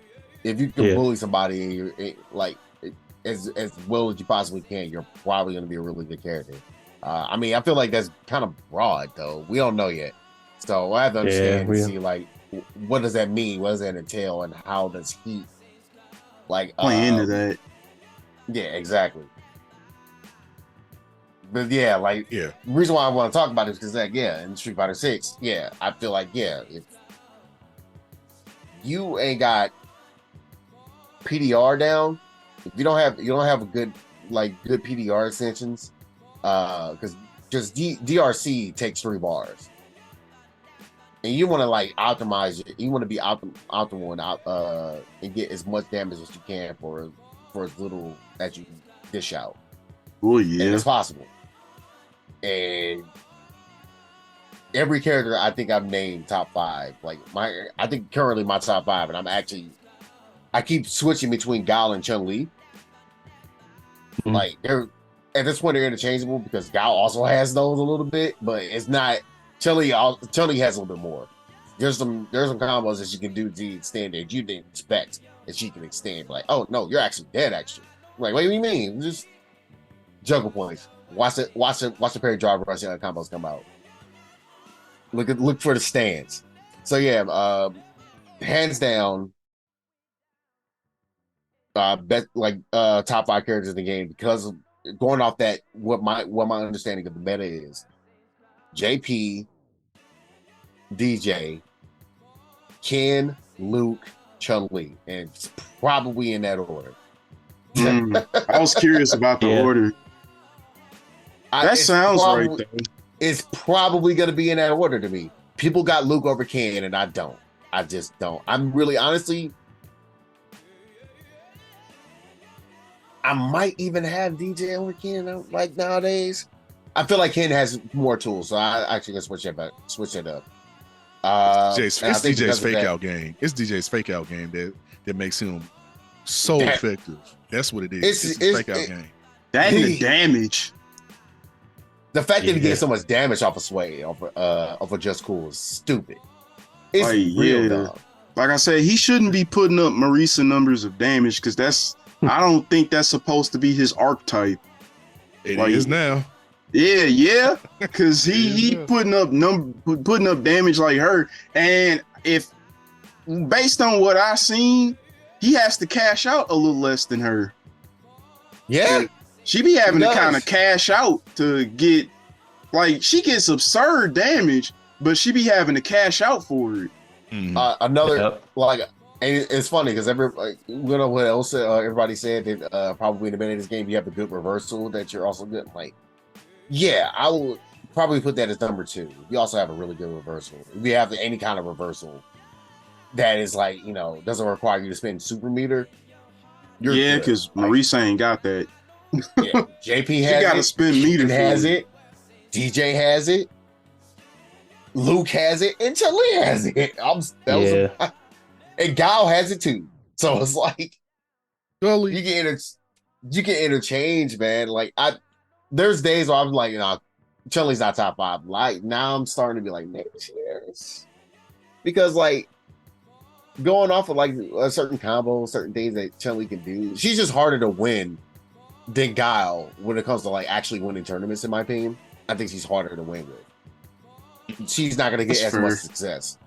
if you can bully somebody, like as well as you possibly can, you're probably going to be a really good character. I mean, I feel like that's kind of broad though. We don't know yet, so I have to understand and see like what does that mean, what does that entail, and how does he like play into that? Yeah, exactly. But yeah, like the reason why I want to talk about it is because like in Street Fighter 6, yeah, I feel like if you ain't got PDR down, if you don't have a good PDR extensions, because just DRC takes 3 bars, and you want to like optimize it. You want to be optimal and get as much damage as you can for as little as you dish out. Oh yeah, and it's possible. And every character I think I've named top 5. Like I think currently my top 5, and I keep switching between Gao and Chun-Li. Mm-hmm. Like they're at this point they're interchangeable because Gao also has those a little bit, but it's not. Chun-Li has a little bit more. There's some combos that she can do to extend that you didn't expect that she can extend. Like, oh no, you're actually dead. Actually, like, what do you mean? Just juggle points. Watch the parry drive rush combos come out. Look for the stands. So yeah, hands down, bet like top 5 characters in the game, because going off that what my understanding of the meta is: JP, DJ, Ken, Luke, Chun-Li, and it's probably in that order. I was curious about the order. That sounds right though. It's probably going to be in that order to me. People got Luke over Ken, and I don't. I just don't. I'm really honestly, I might even have DJ over Ken like nowadays. I feel like Ken has more tools, so I actually gonna switch it up. It's DJ's fake out game. It's DJ's fake out game that makes him so effective. That's what it is. It's his fake out game. That and the damage. The fact that he gets so much damage off of Sway, off of Just Cool, is stupid. It's real dumb. Like I said, he shouldn't be putting up Marisa numbers of damage because I don't think that's supposed to be his archetype. It is now. Yeah, because he putting up damage like her, and if based on what I seen, he has to cash out a little less than her. Yeah. She be having to kind of cash out to get, like, she gets absurd damage, but she be having to cash out for it. Like, and it's funny because what else everybody said that probably in the minute of this game you have a good reversal that you're also good. Like, yeah, I would probably put that as number 2. You also have a really good reversal. If you have any kind of reversal, that is like, doesn't require you to spend super meter. Yeah, because Marisa ain't got that. Yeah, JP has she gotta spend meter. Has it. DJ has it. Luke has it, and Chun-Li has it. And Gao has it too. So it's like you can interchange, man. Like there's days where I'm like, Chun-Li's not top 5. Like now I'm starting to be like, maybe she is. Because like going off of like a certain combo, certain things that Chun-Li can do, she's just harder to win than Guile when it comes to like actually winning tournaments, in my opinion. I think she's harder to win with. She's not gonna get much success.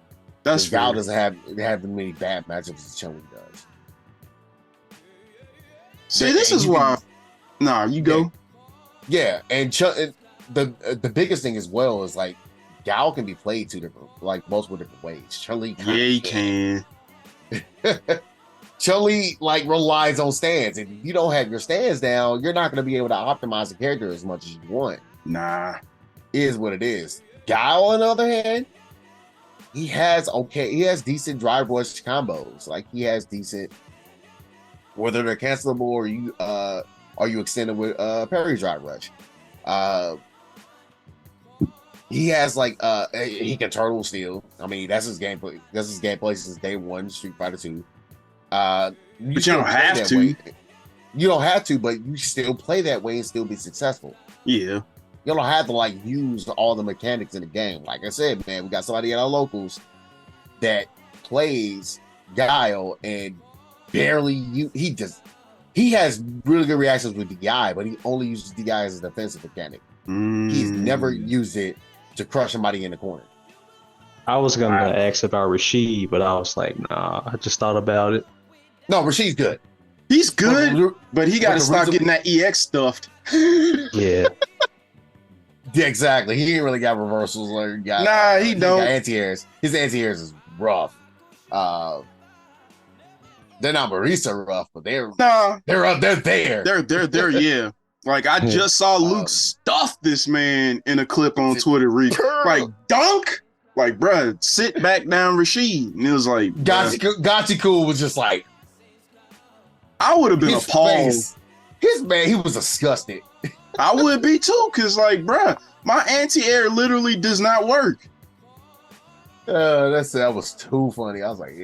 That's fair. Guile doesn't have as many bad matchups as Chun-Li does. See, this is why. Nah, you go. Yeah, and the biggest thing as well is like Guile can be played multiple different ways. Chun-Li, yeah, he can. Chun-Li like relies on stands, and if you don't have your stands down, you're not going to be able to optimize the character as much as you want. Nah, it is what it is. Guile, on the other hand, he has decent drive rush combos. Like he has decent, whether they're cancelable or you extended with parry drive rush. He has like he can turtle steal. I mean, that's his gameplay. That's his gameplay since day one, Street Fighter 2. But you don't have to. You don't have to, but you still play that way and still be successful. Yeah. You don't have to like use all the mechanics in the game. Like I said, man, we got somebody at our locals that plays Guile and barely he has really good reactions with DI, but he only uses DI as a defensive mechanic. He's never used it to crush somebody in the corner. I was gonna ask about Rashid, but I was like, nah, I just thought about it. No, Rashid's good. He's good, but he got to stop getting that EX stuffed. Yeah. Yeah, exactly. He ain't really got reversals or he don't. Got anti-airs. His anti-airs is rough. They're not Marisa rough, but they're up. They're there. They're yeah. Like I just saw Luke stuff this man in a clip on Twitter. Like dunk. Like, bruh, sit back down, Rashid. And it was like Gachiku was just like, I would have been appalled. His man, he was disgusted. I would be too, because like, bruh, my anti-air literally does not work. That was too funny. I was like,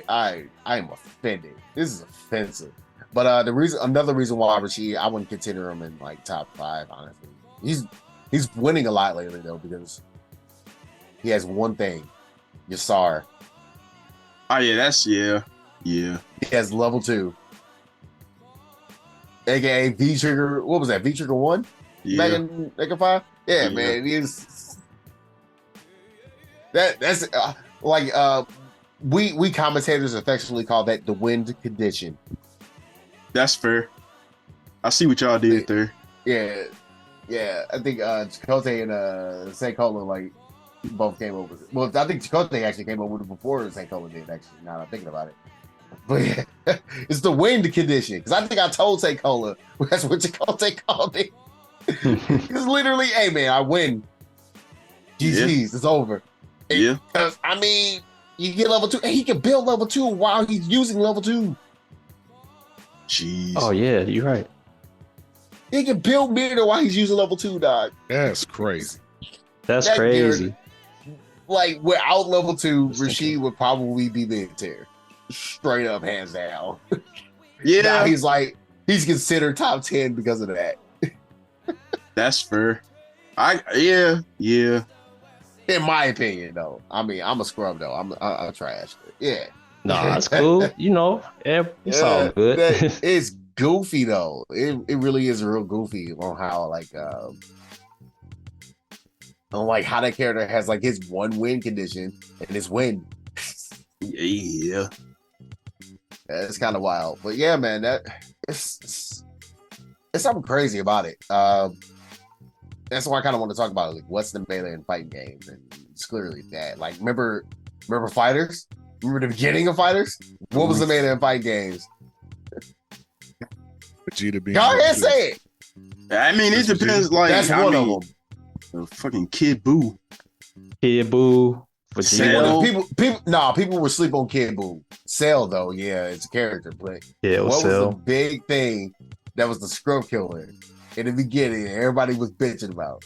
I am offended. This is offensive. But another reason why Rashid, I wouldn't consider him in like top 5, honestly. He's winning a lot lately though, because he has one thing, Yasar. Oh yeah, yeah. He has level 2. AKA V Trigger. What was that? V Trigger 1? Yeah. Mega 5? Yeah, man. He's that's we commentators affectionately call that the wind condition. That's fair. I see what y'all did there. Yeah. I think Chakotay and Sankola like both came over. Well, I think Chakotay actually came over before Sankola did. Actually, now that I'm thinking about it. But yeah, it's the wind condition. Because I think I told Sankola that's what Chakotay called it. Because literally, hey man, I win. GG's, it's over. Yeah. Because I mean, you get level 2, and he can build level 2 while he's using level 2. Jeez. Oh yeah, you're right. He can build meter while he's using level 2, dog. That's crazy. That's crazy. Like without level 2, Rashid would probably be mid tier. Straight up, hands down. Yeah. Now he's considered top 10 because of that. That's fair. Yeah. In my opinion, though. I mean, I'm a scrub though. I'm trash. Yeah. Nah, that's cool. It's all good. It's goofy though. It really is real goofy on how how that character has like his one win condition and his win. Yeah. It's kind of wild. But yeah, man, it's something crazy about it. That's why I kind of want to talk about like what's the melee in fighting games, and it's clearly that. Like, remember Fighters? Remember the beginning of Fighters? What was the melee in fighting games? Vegeta being. Go ahead, say it. I mean, it depends. Like, that's one of them. Fucking Kid Buu. Kid Buu, Cell? People were sleep on Kid Buu. Cell though, yeah, it's a character, but Yeah, what was Cell. the big thing that was the scrub killer in the beginning? Everybody was bitching about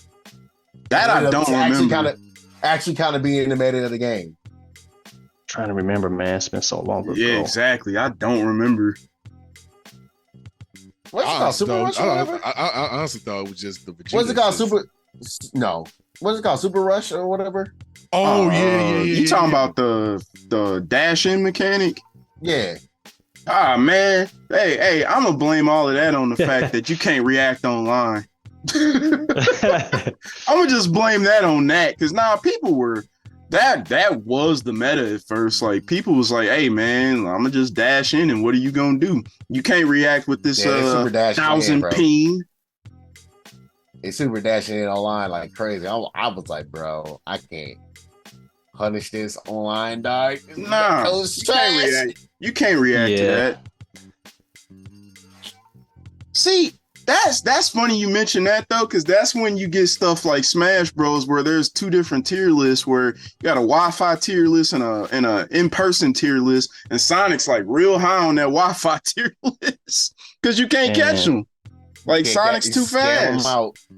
That I don't remember. Actually, kind of being in the meta of the game. Trying to remember, man. It's been so long ago. Yeah, exactly. I don't remember. What's it called? Super Rush or whatever? I honestly thought it was just the Vegeta. What's it called? No. What's it called? Super Rush or whatever? Oh, yeah. You talking about the dash in mechanic? Yeah. Ah, man. Hey, I'm gonna blame all of that on the fact that you can't react online. I'm gonna just blame that on that, because people were that was the meta at first. Like, people was like, hey man, I'm gonna just dash in, and what are you gonna do? You can't react with this super dash 1000 ping. They super dashing in online like crazy. I was like, bro, I can't punish this online, dog. Nah, you can't react to that. See, that's funny you mention that though, because that's when you get stuff like Smash Bros, where there's two different tier lists, where you got a Wi-Fi tier list and a in-person tier list, and Sonic's like real high on that Wi-Fi tier list because you can't catch him. Like, Sonic's too fast.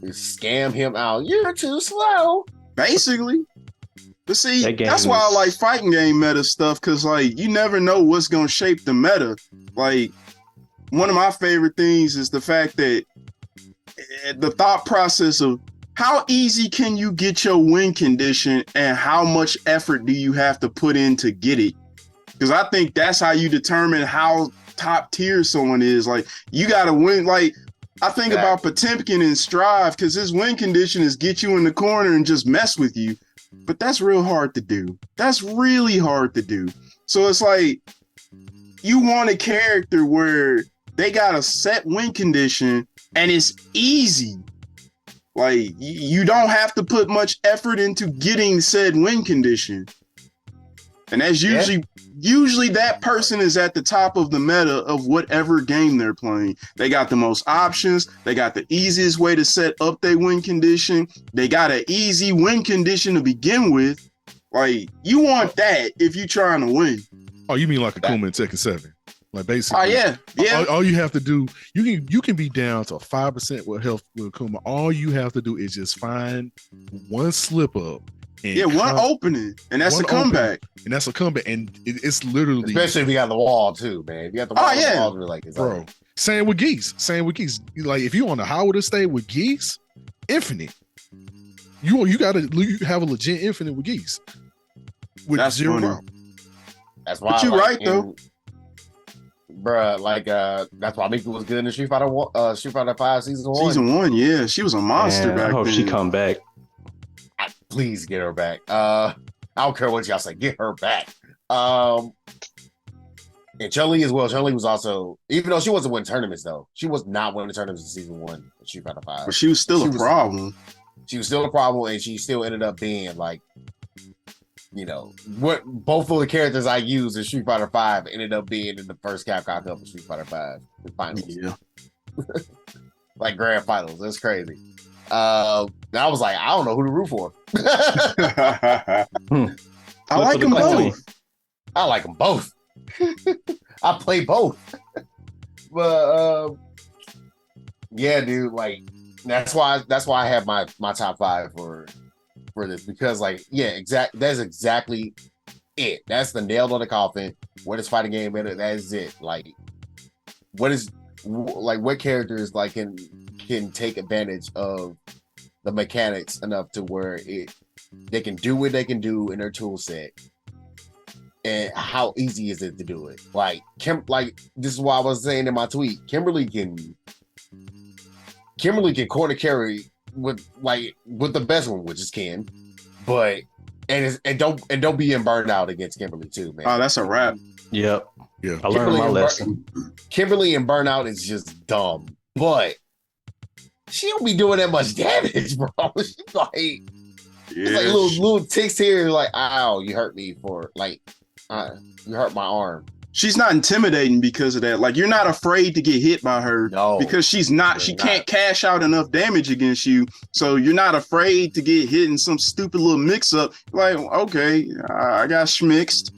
Scam him out. You're too slow. Basically. But see, that's why I like fighting game meta stuff, because like you never know what's gonna shape the meta. Like, one of my favorite things is the fact that the thought process of how easy can you get your win condition and how much effort do you have to put in to get it? Because I think that's how you determine how top tier someone is. Like, you gotta win. Like, I think about Potemkin and Strive, because his win condition is get you in the corner and just mess with you. But that's real hard to do. That's really hard to do. So it's like, you want a character where they got a set win condition and it's easy. Like, you don't have to put much effort into getting said win condition. And that's usually that person is at the top of the meta of whatever game they're playing. They got the most options. They got the easiest way to set up their win condition. They got an easy win condition to begin with. Like, you want that if you're trying to win. Oh, you mean like Akuma in Tekken 7? Like, basically. Oh, yeah. All you have to do, you can be down to 5% with health with Akuma. All you have to do is just find one slip up. One opening, and that's a comeback. And that's a comeback, and it's literally, especially if you got the wall too, man. If you got the wall, the walls are like, it's bro. Same with Geese. Like, if you on the Howard Estate with Geese, infinite. You have a legit infinite with Geese. With that's zero. Funny. That's why. But you're right though, bruh. Like, that's why Mika was good in the Street Fighter 5 season 1. Season 1, yeah, she was a monster back then. I hope she come back. Please get her back. I don't care what y'all say. Get her back. And Chun-Li as well. Chun-Li was also, even though she wasn't winning tournaments, though, she was not winning tournaments in season 1 of Street Fighter 5. But she was still a problem. She was still a problem, and she still ended up being like, you know, what both of the characters I used in Street Fighter 5 ended up being in the first Capcom Cup of Street Fighter 5 finals. Yeah. Like grand finals. That's crazy. I was like, I don't know who to root for. I like them both. I like them both. I play both. But yeah, dude, like that's why I have my top 5 for this, because like, that's exactly it. That's the nail on the coffin. What is fighting game better? That is it. Like, what characters like can take advantage of the mechanics enough to where they can do what they can do in their tool set, and how easy is it to do it? Like, this is why I was saying in my tweet, Kimberly can corner carry with the best one, which is Ken, but and don't be in burnout against Kimberly too, man. Oh, that's a wrap. Yep. Yeah. I learned my lesson. Kimberly and burnout is just dumb, but she don't be doing that much damage, bro. She's like, it's like little ticks here, like, ow, you hurt me for like, you hurt my arm. she's not intimidating because of that. Like, you're not afraid to get hit by her because she can't cash out enough damage against you. So you're not afraid to get hit in some stupid little mix up. Like, okay, I got schmixed.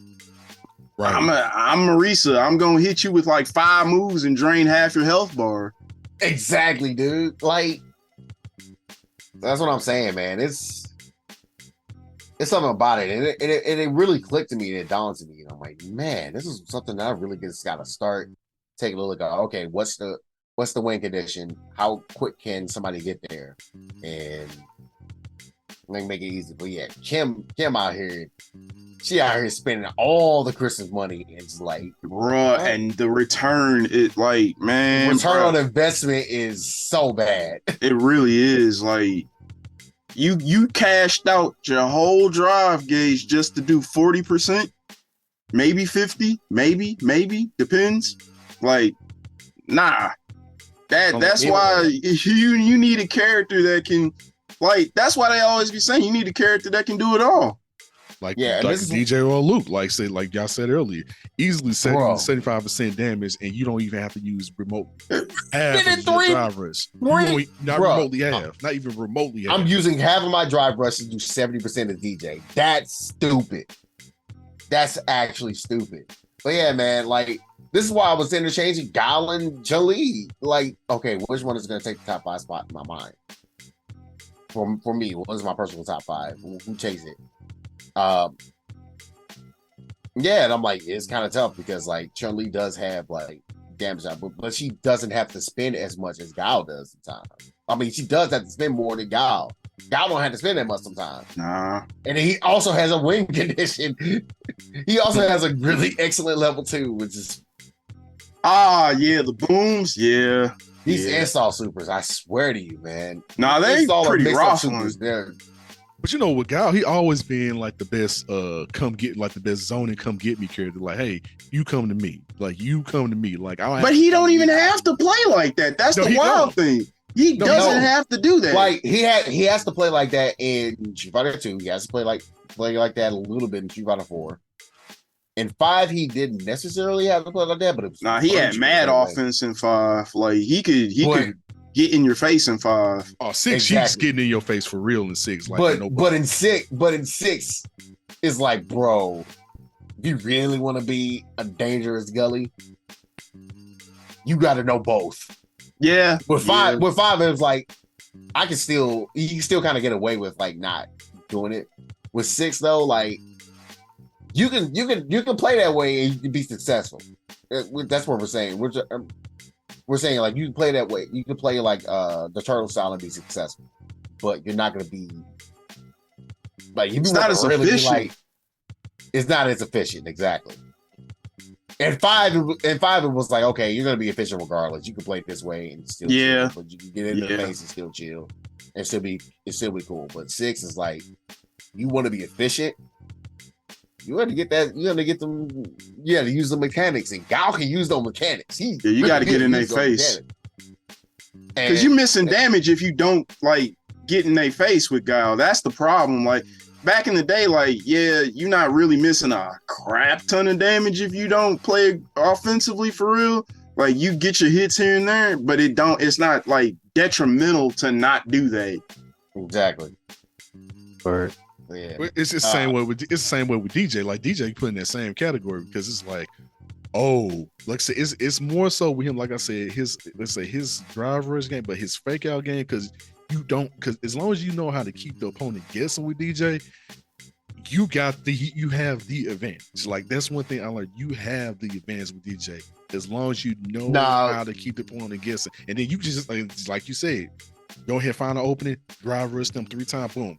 Right. I'm Marisa. I'm gonna hit you with like 5 moves and drain half your health bar. Exactly, dude. Like, that's what I'm saying, man. It's something about it, and it really clicked to me. And it dawned to me, and I'm like, man, this is something that I really just got to start taking a look at. Okay, what's the win condition? How quick can somebody get there? And make it easy. But yeah, Kim out here. She out here spending all the Christmas money. It's like, bruh, and the return, it like, man, return on investment is so bad. It really is. Like, you cashed out your whole drive gauge just to do 40%, maybe 50, maybe depends. Like, nah, that's why you need a character that can, like, that's why they always be saying you need a character that can do it all. Like DJ or Luke, like y'all said earlier, easily 75% damage, and you don't even have to use remote half of your drive rush. Not even remotely half. I'm using half of my drive rush to do 70% of DJ. That's stupid. That's actually stupid. But yeah, man, like, this is why I was interchanging Gal and Chun-Li. Like, okay, which one is going to take the top 5 spot in my mind? For me, what is my personal top 5? Who takes it? Yeah, and I'm like, it's kind of tough because like Chun-Li does have like damage out, but she doesn't have to spend as much as Gal does sometimes. I mean, she does have to spend more than Gal. Gal don't have to spend that much sometimes. Nah. And he also has a win condition. He also has a really excellent level 2, which is the booms, these install supers. I swear to you, man. Nah, they pretty rough ones. But you know, with Gal, he always been like the best the best zone and come get me character. Like, hey, you come to me. Like, you come to me. Like, but he don't even have to play like that. That's the wild thing. He doesn't have to do that. Like, he has to play like that in Street Fighter 2. He has to play like that a little bit in Street Fighter 4. In 5, he didn't necessarily have to play like that, but it was he had mad offense in 5. Like, he could get in your face in 5. Oh, 6, exactly. She's getting in your face for real in 6. Like, but in 6, it's like, bro, if you really want to be a dangerous gully, you got to know both. Yeah. With 5, it was like, you can still kind of get away with like not doing it. With 6 though, like, you can play that way and you can be successful. That's what we're saying. We're saying like you can play that way. You can play like the turtle style and be successful, but you're not going to be like it's not as efficient. Like, it's not as efficient, exactly. And 5, it was like, okay, you're going to be efficient regardless. You can play it this way and still chill, but you can get in the face and still chill and still be cool. But 6 is like, you want to be efficient. You have to get that. You have to get them. You have to use the mechanics, and Gal can use those mechanics. You got to get in their face because you're missing damage if you don't like get in their face with Gal. That's the problem. Like back in the day, like you're not really missing a crap ton of damage if you don't play offensively for real. Like you get your hits here and there, but it's not like detrimental to not do that. Exactly. Right. Yeah. It's the same way with DJ. Like DJ put in that same category because it's like, like I said, it's more so with him. Like I said, his drive rush game, but his fake out game because as long as you know how to keep the opponent guessing with DJ, you have the advantage. Like that's one thing I like. You have the advantage with DJ as long as you know how to keep the opponent guessing, and then you just like you said, go ahead, find an opening, drive rush them 3 times, boom.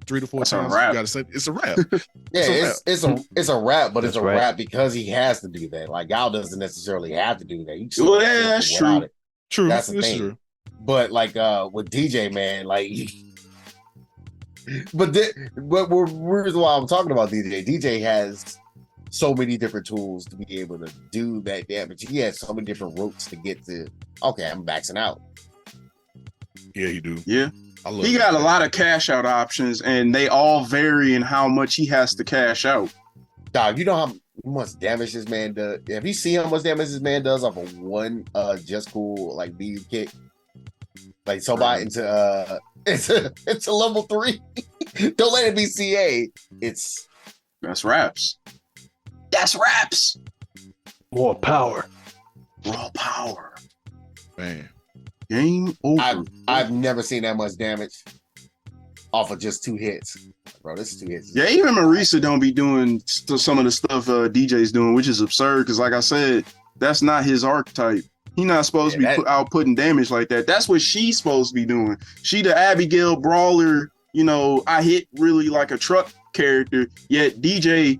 3 to 4 times, you gotta say it's a wrap. It's a wrap, but it's a wrap because he has to do that. Like Gal doesn't necessarily have to do that. That's true. True, that's the thing. True. But like with DJ, man, like, but reason why I'm talking about DJ. DJ has so many different tools to be able to do that damage. He has so many different routes to get to. Okay, I'm maxing out. Yeah, you do. Yeah. He got a lot of cash out options, and they all vary in how much he has to cash out. Dog, you know how much damage this man does. Have you seen how much damage this man does off of one just cool like bead kick? Like somebody into level 3. Don't let it be CA. That's raps. That's raps. More power. Raw power. Man. Game over. I've never seen that much damage off of just 2 hits. Bro, this is 2 hits. Yeah, even Marisa don't be doing some of the stuff DJ's doing, which is absurd. Because like I said, that's not his archetype. He's not supposed to be outputting damage like that. That's what she's supposed to be doing. She the Abigail brawler, you know, I hit really like a truck character. Yet DJ,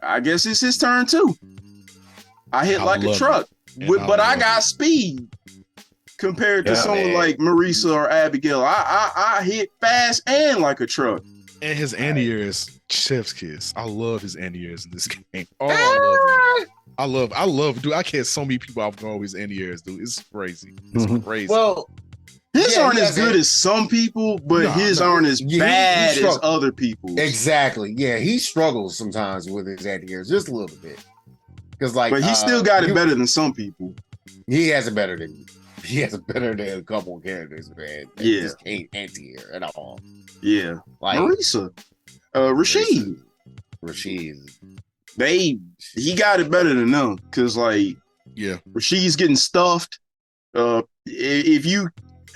I guess it's his turn too. I hit like a truck, but I got speed compared to someone like Marisa or Abigail. I hit fast and like a truck. And his anti-air is chef's kiss. I love his anti-airs in this game. Oh, I love, dude. I catch so many people off guard with his anti-airs, dude. It's crazy. It's crazy. Well, his aren't as good as some people, but his aren't as bad as other people's. Exactly. Yeah, he struggles sometimes with his anti-airs just a little bit. But he still got it better than some people. He has it better than a couple of characters, man. He just ain't anti-air at all. Yeah. Like Marisa. Rashid. He got it better than them. Cause like Rashid's getting stuffed. If you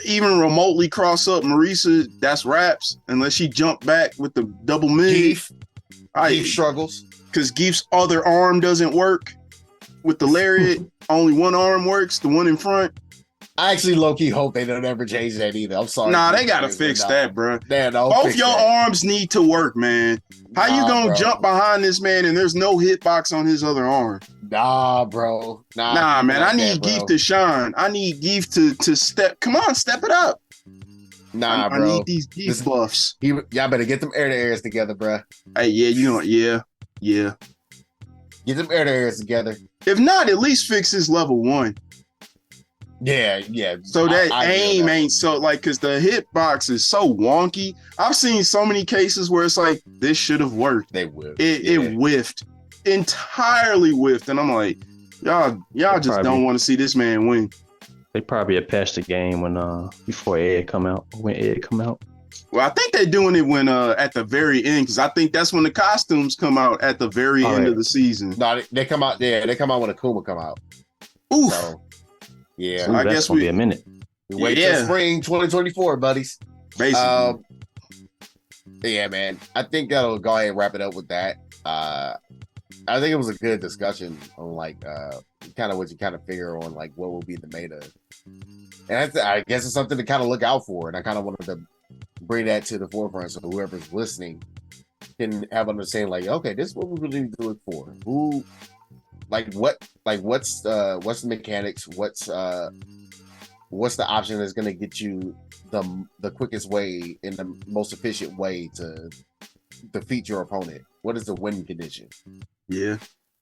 even remotely cross up Marisa, that's raps, unless she jumped back with the double mid. Geef struggles. Because Geef's other arm doesn't work with the lariat. Only one arm works, the one in front. I actually low-key hope they don't ever change that either. I'm sorry. Nah, they gotta fix that, bro. Both your arms need to work, man. How you gonna jump behind this man and there's no hitbox on his other arm? Nah, bro. Nah, man. I need Geef to shine. I need Geef to step. Come on, step it up. Nah, bro. I need these Geef buffs. Y'all better get them air-to-airs together, bro. Hey, yeah. Get them air-to-airs together. If not, at least fix his level 1. Yeah. So that aim ain't so like, cause the hitbox is so wonky. I've seen so many cases where it's like, this should have worked. They whiffed. It whiffed. Entirely whiffed. And I'm like, y'all just don't want to see this man win. They probably had patched the game when before Ed come out. When Ed come out. Well, I think they're doing it when at the very end, because I think that's when the costumes come out at the very end of the season. No, they come out. Yeah, they come out when Akuma come out. Oof. So, yeah, I guess we'll be a minute. We wait till spring 2024, buddies. Basically. Yeah, man. I think that'll go ahead and wrap it up with that. I think it was a good discussion on like kind of what you kind of figure on like what will be the meta. And I guess it's something to kind of look out for. And I kind of wanted to bring that to the forefront so whoever's listening can have understanding like, okay, this is what we really need to look for. What's the mechanics? What's the option that's going to get you the quickest way and the most efficient way to defeat your opponent? What is the win condition? Yeah.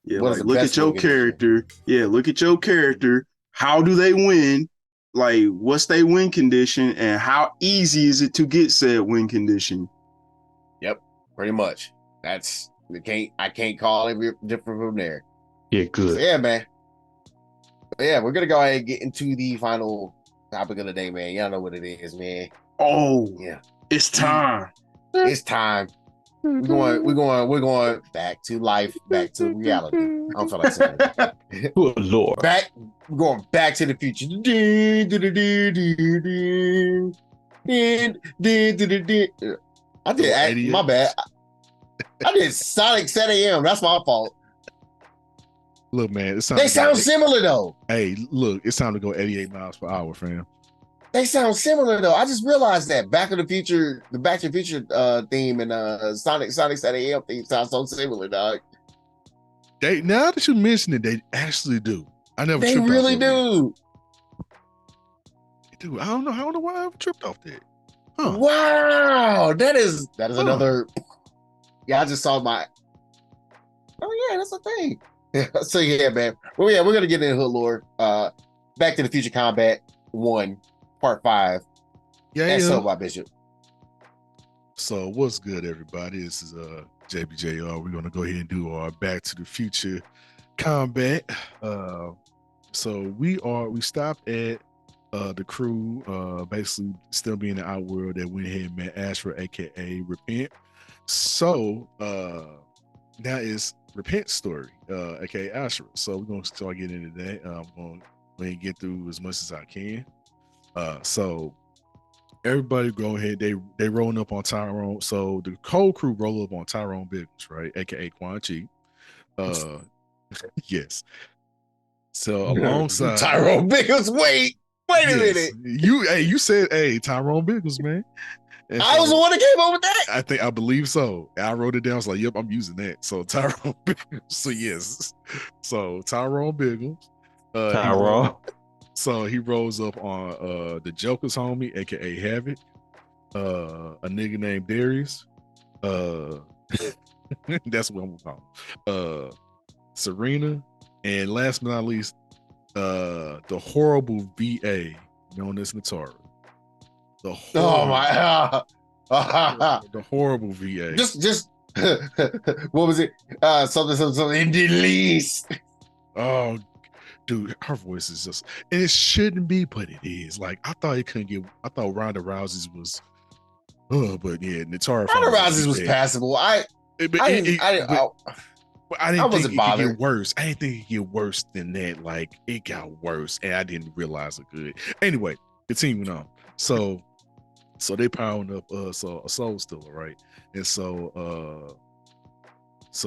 Like, look at your character. Yeah, look at your character. How do they win? Like, what's their win condition, and how easy is it to get said win condition? Yep, pretty much. I can't call it different from there. Yeah, good. So, yeah, man. But yeah, we're gonna go ahead and get into the final topic of the day, man. Y'all know what it is, man. Oh, yeah, it's time. It's time. We're going back to life, back to reality. I don't feel like saying that. Good Lord. We're going back to the future. My bad. I did Sonic 7 AM. That's my fault. Look, man, they sound similar though. Hey, look, it's time to go 88 miles per hour, fam. They sound similar though. I just realized that the Back to the Future theme and Sonic 7 AM theme sound so similar, dog. Now that you mention it, they actually do. They really do. They do. I don't know why I ever tripped off that. Huh. Wow, that is another. Yeah, I just saw my. Oh yeah, that's a thing. So yeah, man. Well, yeah, we're gonna get into hood lore. Back to the Future Combat 1, Part 5. Yeah. So by Bishop. So what's good, everybody? This is JBJR. We're gonna go ahead and do our Back to the Future combat. So we stopped at the crew, basically still being in the outworld that went ahead and met Ashra, aka Repent. So now is Repent's story, aka Ashra. So we're gonna start getting into that. I'm gonna go ahead and get through as much as I can. So everybody go ahead. They rolling up on Tyrone. So the whole crew roll up on Tyrone Biggles, right, aka Quan Chi. Yes. So alongside Tyrone Biggles. Wait a minute. You said Tyrone Biggles, man. And I was the one that came up with that. I believe so. I wrote it down. I was like, yep, I'm using that. So Tyrone Biggles. So yes. So Tyrone Biggles. Tyrone. He rolls up on the Joker's homie, aka Havoc. A nigga named Darius. That's what I'm gonna call him. Serena, and last but not least, the horrible VA known as Natara. The horrible VA. Just what was it? Something in the least. Oh, dude, her voice is just, and it shouldn't be, but it is. Like I thought Ronda Rousey's was, but yeah, Natara. Ronda Rousey's was passable. I didn't think it bothered. could get worse. I didn't think it could get worse than that. Like it got worse, and I didn't realize it could. Anyway, continuing on. So they powering up a Soul Stealer, right? And so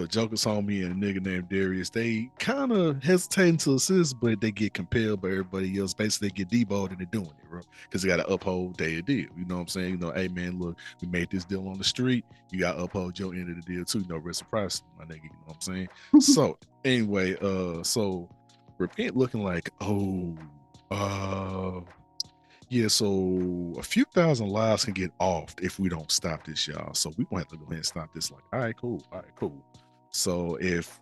Joker's homie and a nigga named Darius, they kind of hesitating to assist, but they get compelled by everybody else. Basically, they get deboed and they're doing it, right? Because they got to uphold their deal. You know what I'm saying? You know, hey man, look, we made this deal on the street. You got to uphold your end of the deal too. No reciprocity, my nigga. You know what I'm saying? So anyway, so Repent looking like, yeah, so a few thousand lives can get off if we don't stop this, y'all. So we gonna have to go ahead and stop this. Like, all right, cool. So if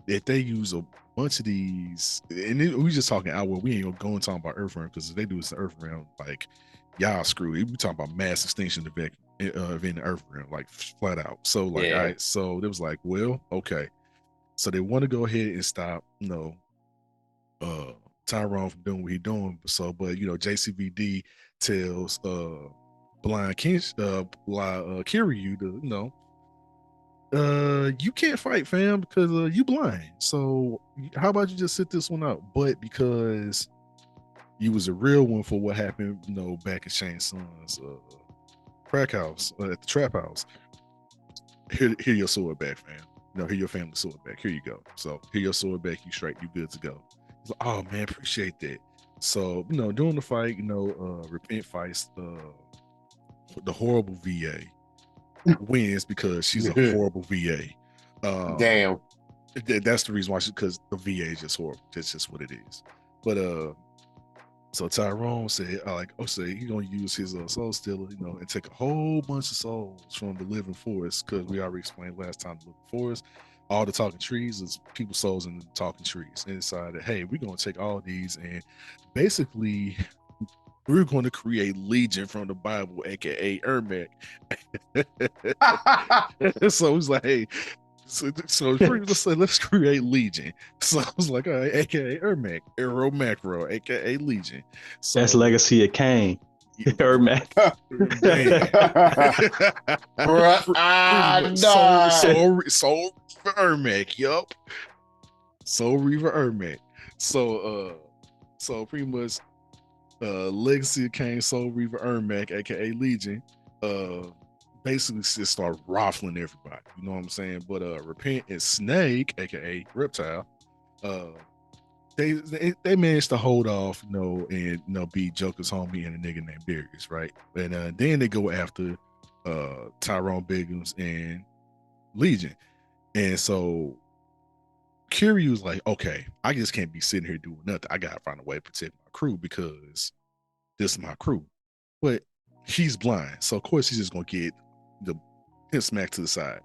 they use a bunch of these, and we just talking outward, we ain't gonna go and talk about Earth Realm, because if they do this in Earth Realm, like y'all screwed. We talking about mass extinction event in the Earth Realm, like flat out. So like, all right, so it was like, well, okay. So they want to go ahead and stop, Tyrone from doing what he's doing. So, but JCVD tells blind Kiryu to, you can't fight, fam, because you blind. So how about you just sit this one out? But because you was a real one for what happened, back at Shane Son's crack house, at the trap house. Here your sword back, fam. Here your family sword back. Here you go. So here your sword back. You straight. You good to go. Like, oh man, appreciate that. So during the fight, Repent fights the horrible VA, wins because she's a horrible VA. Damn. That's the reason why, because the VA is just horrible. That's just what it is. But so Tyrone said, he's gonna use his Soul Stealer, and take a whole bunch of souls from the living forest, because we already explained last time the living forest. All the talking trees is people's souls in the talking trees, and decided, hey, we're going to take all these and basically we're going to create Legion from the Bible, aka Ermac. So it's like, hey, so let's create Legion. So I was like, all right, aka Ermac, Aero Macro, aka Legion. So that's Legacy of Cain. Ermac. Soul Ermac, yup. Soul Reaver Ermac. So pretty much Legacy of Cain, Soul Reaver Ermac, aka Legion, basically just start rifling everybody. You know what I'm saying? But Repent and Snake, aka Reptile, they managed to hold off, and beat Joker's homie and a nigga named Darius, right? And then they go after Tyrone Biggums and Legion. And so Kiryu's like, okay, I just can't be sitting here doing nothing. I gotta find a way to protect my crew, because this is my crew. But he's blind, so of course he's just gonna get him smacked to the side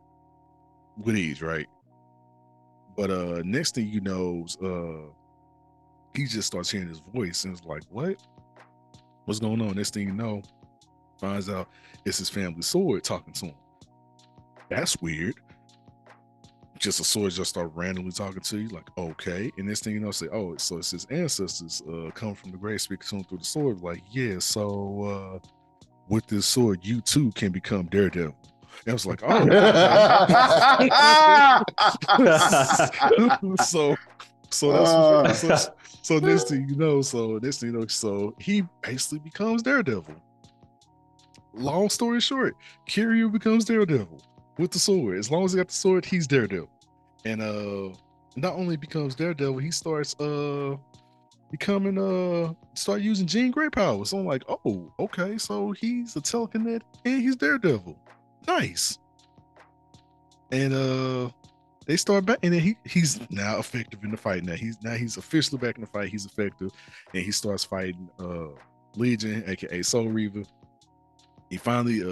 with ease, right? But next thing you know, he just starts hearing his voice and it's like, what's going on? Next thing you know, finds out it's his family sword talking to him. That's weird. just a sword just start randomly talking to you, like, okay. And this thing, you know, say, oh, so it's his ancestors come from the grave speaking to him through the sword. Like, yeah, so with this sword, you too can become Daredevil. And I was like, oh, okay. so that's so this thing, you know, so he basically becomes Daredevil. Long story short, Kiryu becomes Daredevil with the sword. As long as he got the sword, he's Daredevil. And not only becomes Daredevil, he starts start using Jean Grey powers. So I'm like, oh, okay, so he's a telekinetic and he's Daredevil. Nice. And they start back, and then he's now effective in the fight. He's officially back in the fight. He's effective, and he starts fighting Legion, aka Soul Reaver. He finally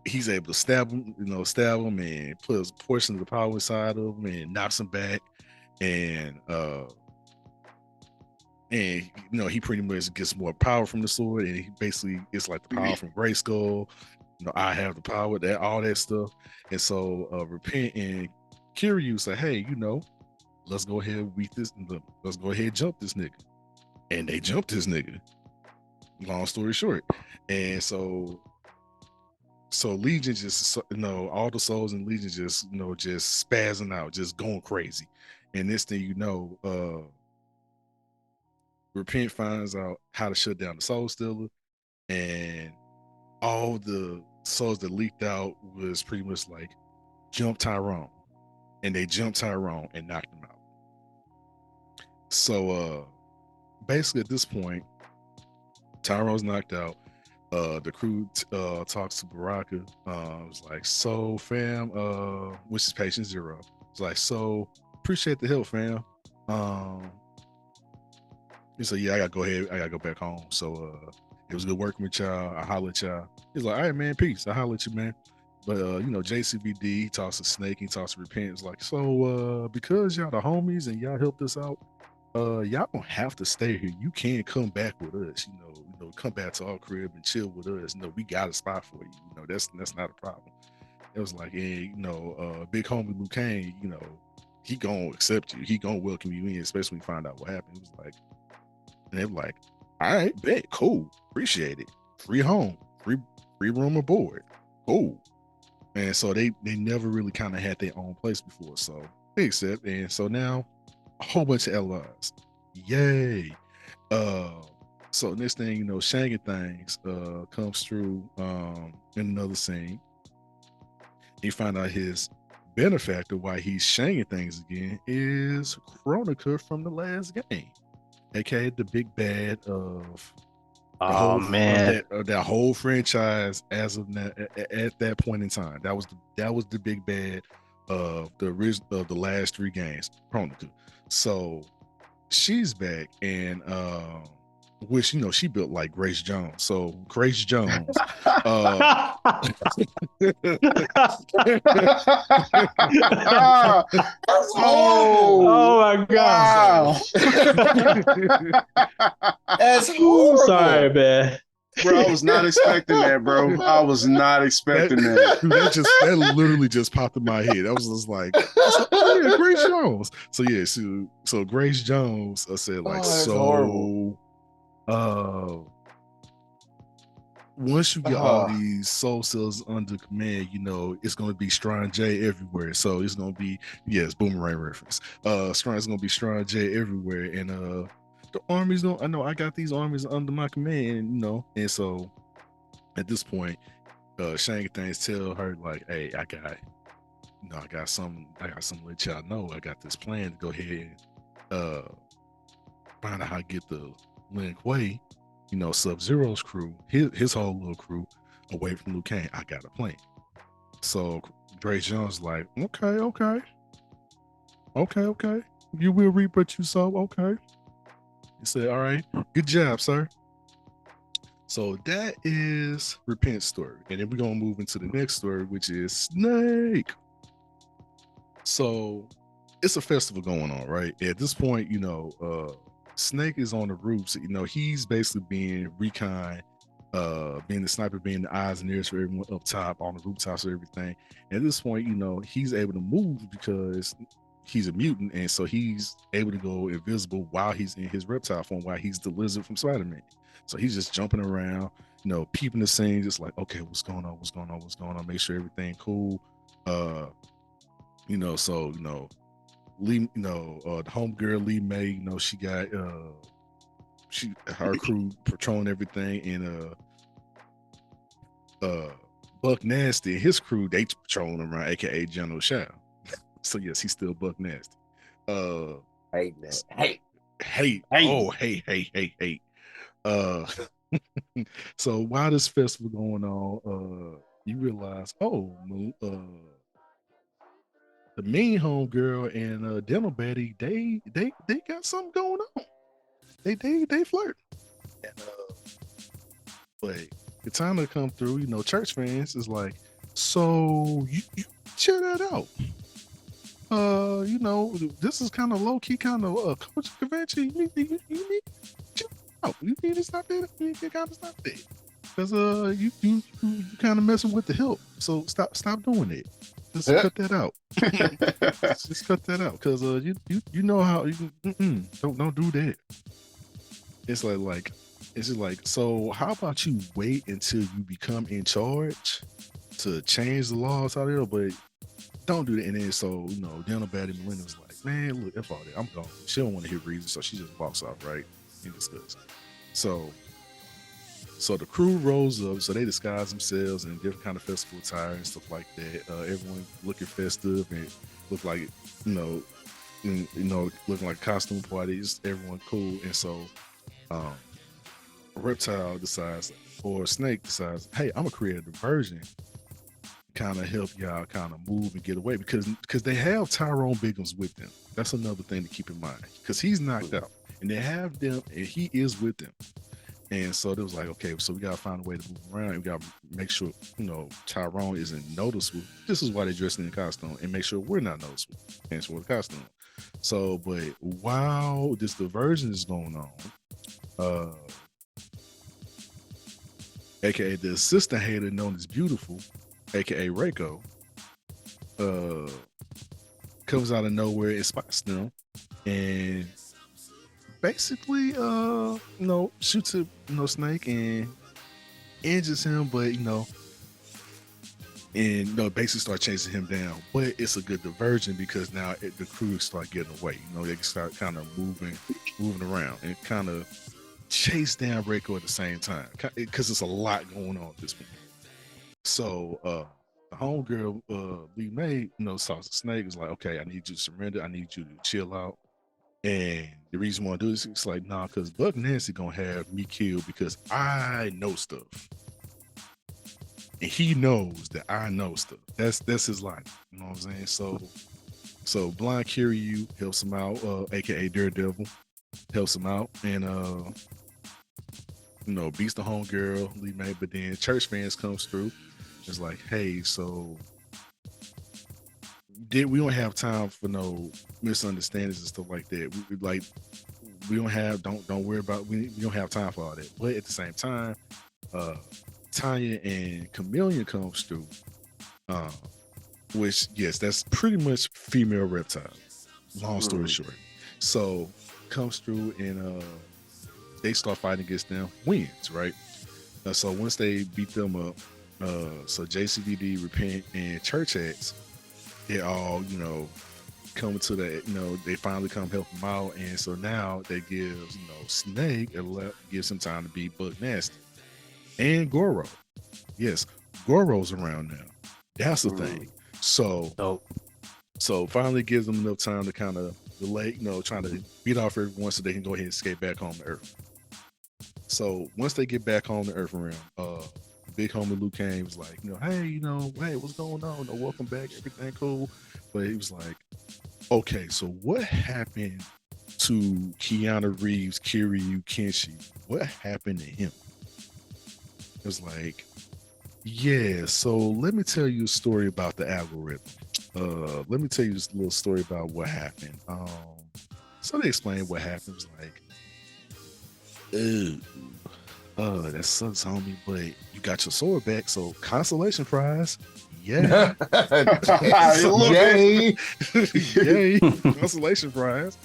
he's able to stab him, and put a portion of the power inside of him and knocks him back. And you know, he pretty much gets more power from the sword, and he basically it's like the power from Grayskull. You know, I have the power, that all that stuff. And so Repent and Kiryu say, hey, you know, let's go ahead and let's go ahead and jump this nigga. And they jumped this nigga. Long story short. And so Legion just, you know, all the souls in Legion just, you know, just spazzing out, just going crazy. And this thing, you know, Repent finds out how to shut down the Soul Stealer, and all the souls that leaked out was pretty much like jump Tyrone, and they jumped Tyrone and knocked him out. So basically at this point, Tyrone's knocked out. The crew talks to Baraka. It's like, so fam, which is patient 0. It's like, so appreciate the help, fam. He said, yeah, I gotta go back home. So it was good working with y'all. I holler at y'all. He's like, all right, man, peace. I holler at you, man. But you know, JCVD, he talks to Snake, he talks to Repent. It's like, so because y'all the homies and y'all helped us out, y'all don't have to stay here. You can come back with us, you know, come back to our crib and chill with us. You know, we got a spot for you. You know, that's not a problem. It was like, hey, you know, big homie Liu Kang, you know, he gonna accept you. He gonna welcome you in, especially when you find out what happened. It was like, and they were like, all right, bet, cool, appreciate it. Free home, free room aboard, cool. And so they never really kind of had their own place before, so they accept. And so now a whole bunch of allies, yay. So this thing, you know, Shangin Things comes through in another scene. He found out his benefactor, why he's Shangin Things again, is Chronica from the last game, aka the big bad of that whole franchise as of now, at that point in time. That was the big bad of the original of the last 3 games, Chronica. So she's back, and which, you know, she built like Grace Jones. So Grace Jones oh my god. That's horrible. Sorry, man. Bro, I was not expecting that, bro. I was not expecting that. That literally just popped in my head. I was just like, oh, yeah, Grace Jones. So yeah, so Grace Jones said like, horrible. Once you get all these soul cells under command, you know, it's going to be Strong J everywhere. So it's going to be, yes, Boomerang reference. It's going to be Strong J everywhere. And the armies don't, I know I got these armies under my command, you know. And so at this point, Shang Things tell her like, hey, I got something to let y'all know. I got this plan to go ahead and find out how to get the Lin Kuei, you know, Sub-Zero's crew, his whole little crew away from Liu Kang. I got a plan. So Grace Jones like, okay. You will reap what you sow. Okay. He said, all right, good job, sir. So that is Repent's story. And then we're going to move into the next story, which is Snake. So it's a festival going on, right? At this point, you know, Snake is on the roofs. You know, he's basically being recon being the sniper, being the eyes and ears for everyone up top, on the rooftops and everything. And at this point, he's able to move because he's a mutant, and so he's able to go invisible while he's in his reptile form, while he's the lizard from Spider-Man. So he's just jumping around, peeping the scene, just like, okay, what's going on, make sure everything cool. Lee, the homegirl Lee May, she got her crew patrolling everything, and Buck Nasty and his crew, they patrolling around, aka General Shao. So yes, he's still Buck Nasty. Hate that. Hate. Oh, hate. So while this festival going on, you realize, the mean homegirl and Dental Betty, they got something going on. They flirt. And but the time to come through, church fans is like, so you check that out. This is kind of low key, kind of culture convention. You need to stop that. You need to kind of stop that, because you kind of messing with the help. So stop doing it. Just cut that out. Just cut that out, because you know how you don't do that. It's like it's just like, so how about you wait until you become in charge to change the laws out there, but don't do that. And then so Dental Betty Melinda was like, man, look, F all that, I'm gone. She don't want to hear reasons, so she just walks off, right? In disgust. So the crew rolls up, so they disguise themselves in different kind of festival attire and stuff like that. Everyone looking festive and look like looking like costume parties. Everyone cool, and so Reptile decides, or Snake decides, hey, I'm gonna create a diversion, kind of help y'all kind of move and get away, because they have Tyrone Biggums with them. That's another thing to keep in mind, because he's knocked out and they have them and he is with them. And so they was like, okay, so we gotta find a way to move around. We gotta make sure Tyrone isn't noticeable. This is why they're dressed in the costume, and make sure we're not noticeable, hence for the costume. So, but while this diversion is going on, aka the assistant hater known as Beautiful, aka Reiko, comes out of nowhere and spots them, and basically shoots at Snake and injures him, but basically start chasing him down. But it's a good diversion, because now the crew start getting away. They start kind of moving around and kind of chase down Reiko at the same time, because it's a lot going on at this point. So the homegirl Lee May talks to Snake, is like, okay, I need you to surrender, I need you to chill out. And the reason why I do this, it's like, nah, because Buck Nancy gonna have me killed because I know stuff, and he knows that I know stuff. That's his life. You know what I'm saying? So Blind Kiryu helps him out, aka Daredevil, helps him out, and beats the homegirl Lee May. But then church fans comes through. It's like, hey, so we don't have time for no misunderstandings and stuff like that. We don't have, don't worry about, we don't have time for all that. But at the same time, Tanya and Chameleon comes through, which, yes, that's pretty much female Reptile, long story short. So comes through, and they start fighting against them, wins, right? So once they beat them up, so JCVD, Repent, and Church Hats, they all, coming to that, they finally come help him out. And so now they give, Snake gives him time to beat Buck Nasty and Goro. Yes, Goro's around now. That's the thing. So finally gives them enough time to kind of delay, trying to beat off everyone so they can go ahead and escape back home to Earth. So once they get back home to Earth realm, big homie Luke Kane was like, hey, hey, what's going on? Welcome back, everything cool. But he was like, okay, so what happened to Keanu Reeves, Kiryu, Kenshi? What happened to him? It was like, yeah, so let me tell you a story about the algorithm. Let me tell you this little story about what happened. So they explained what happened. It was like, That sucks, homie, but you got your sword back, so consolation prize. Yeah. Yay. Yay. Consolation prize.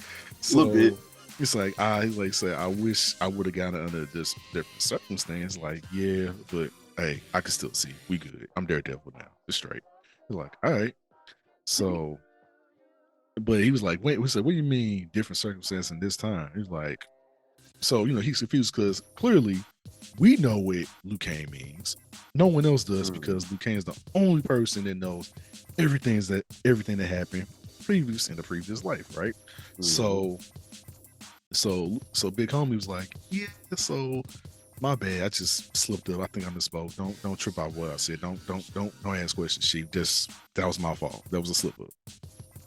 A little bit. It's like I said, I wish I would have gotten it under this different circumstance. Like, yeah, but hey, I can still see. We good. I'm Daredevil now. It's straight. He's like, all right. So, but he was like, wait, we said, what do you mean different circumstance in this time? He's like, so, he's confused because clearly we know what Liu Kang means. No one else does because Liu Kang is the only person that knows everything that happened previous in the previous life, right? So Big Homie was like, yeah, so my bad, I just slipped up. I think I misspoke. Don't trip out what I said. Don't ask questions, Chief. Just that was my fault. That was a slip up.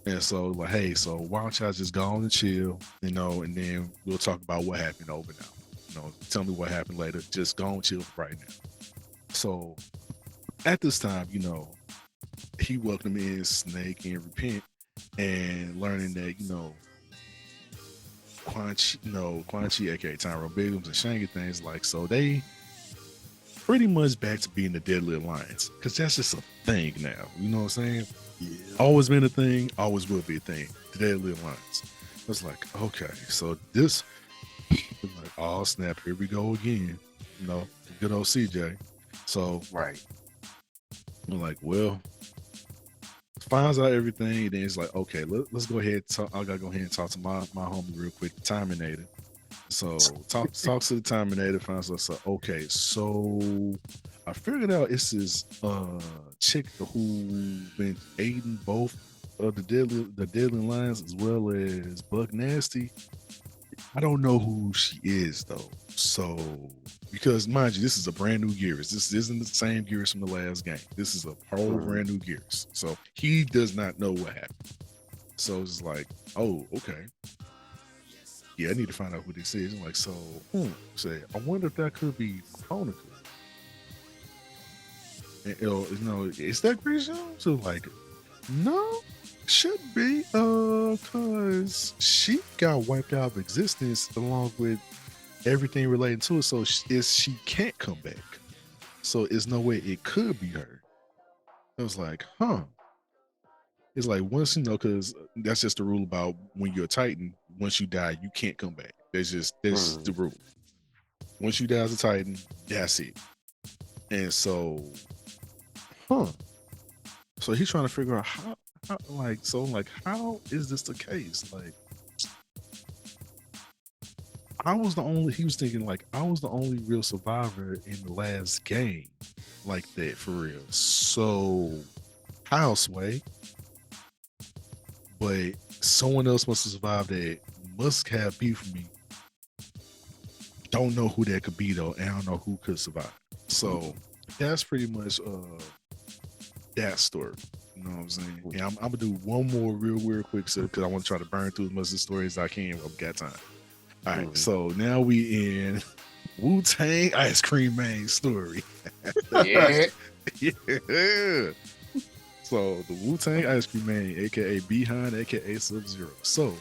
And so like, hey, so why don't y'all just go on and chill, and then we'll talk about what happened over now. Tell me what happened later. Just go and chill right now. So at this time, he welcomed in Snake and Repent and learning that, Quan Chi, aka Tyrone Biggums and Shanga things like, so they pretty much back to being the Deadly Alliance because that's just a thing now. You know what I'm saying? Yeah. Always been a thing, always will be a thing. The Deadly Alliance. It's like, okay, so this, like, oh snap, here we go again. Good old CJ. So right. I'm like, well, finds out everything, and then it's like, okay, let's go ahead. I gotta go ahead and talk to my homie real quick, the Terminator. So talks to the Terminator, finds out. So okay, so I figured out it's this chick who been aiding both of the Deadly Alliance as well as Buck Nasty. I don't know who she is though. So because mind you, this is a brand new Gears. This isn't the same Gears from the last game. This is a whole brand new Gears. So he does not know what happened. So it's like, oh, okay. Yeah, I need to find out who this is. I'm like, so say, I wonder if that could be Monica. And, is that Grayson? So like, no, should be, cause she got wiped out of existence along with everything related to it. So she can't come back. So it's no way it could be her. I was like, huh. It's like once, cause that's just the rule about when you're a Titan, once you die, you can't come back. That's the rule. Once you die as a Titan, that's it. And so, so he's trying to figure out how is this the case? Like, he was thinking like, I was the only real survivor in the last game like that for real. So how, Sway? But someone else must have survived that must have beef with me. Don't know who that could be though, and I don't know who could survive. So that's pretty much that story. You know what I'm saying? And I'm gonna do one more real quick because I want to try to burn through as much of the story as I can. I've got time. All right, so now we in Wu-Tang Ice Cream Man story. Yeah. Yeah. So the Wu-Tang Ice Cream Man, aka Behind, aka Sub-Zero. So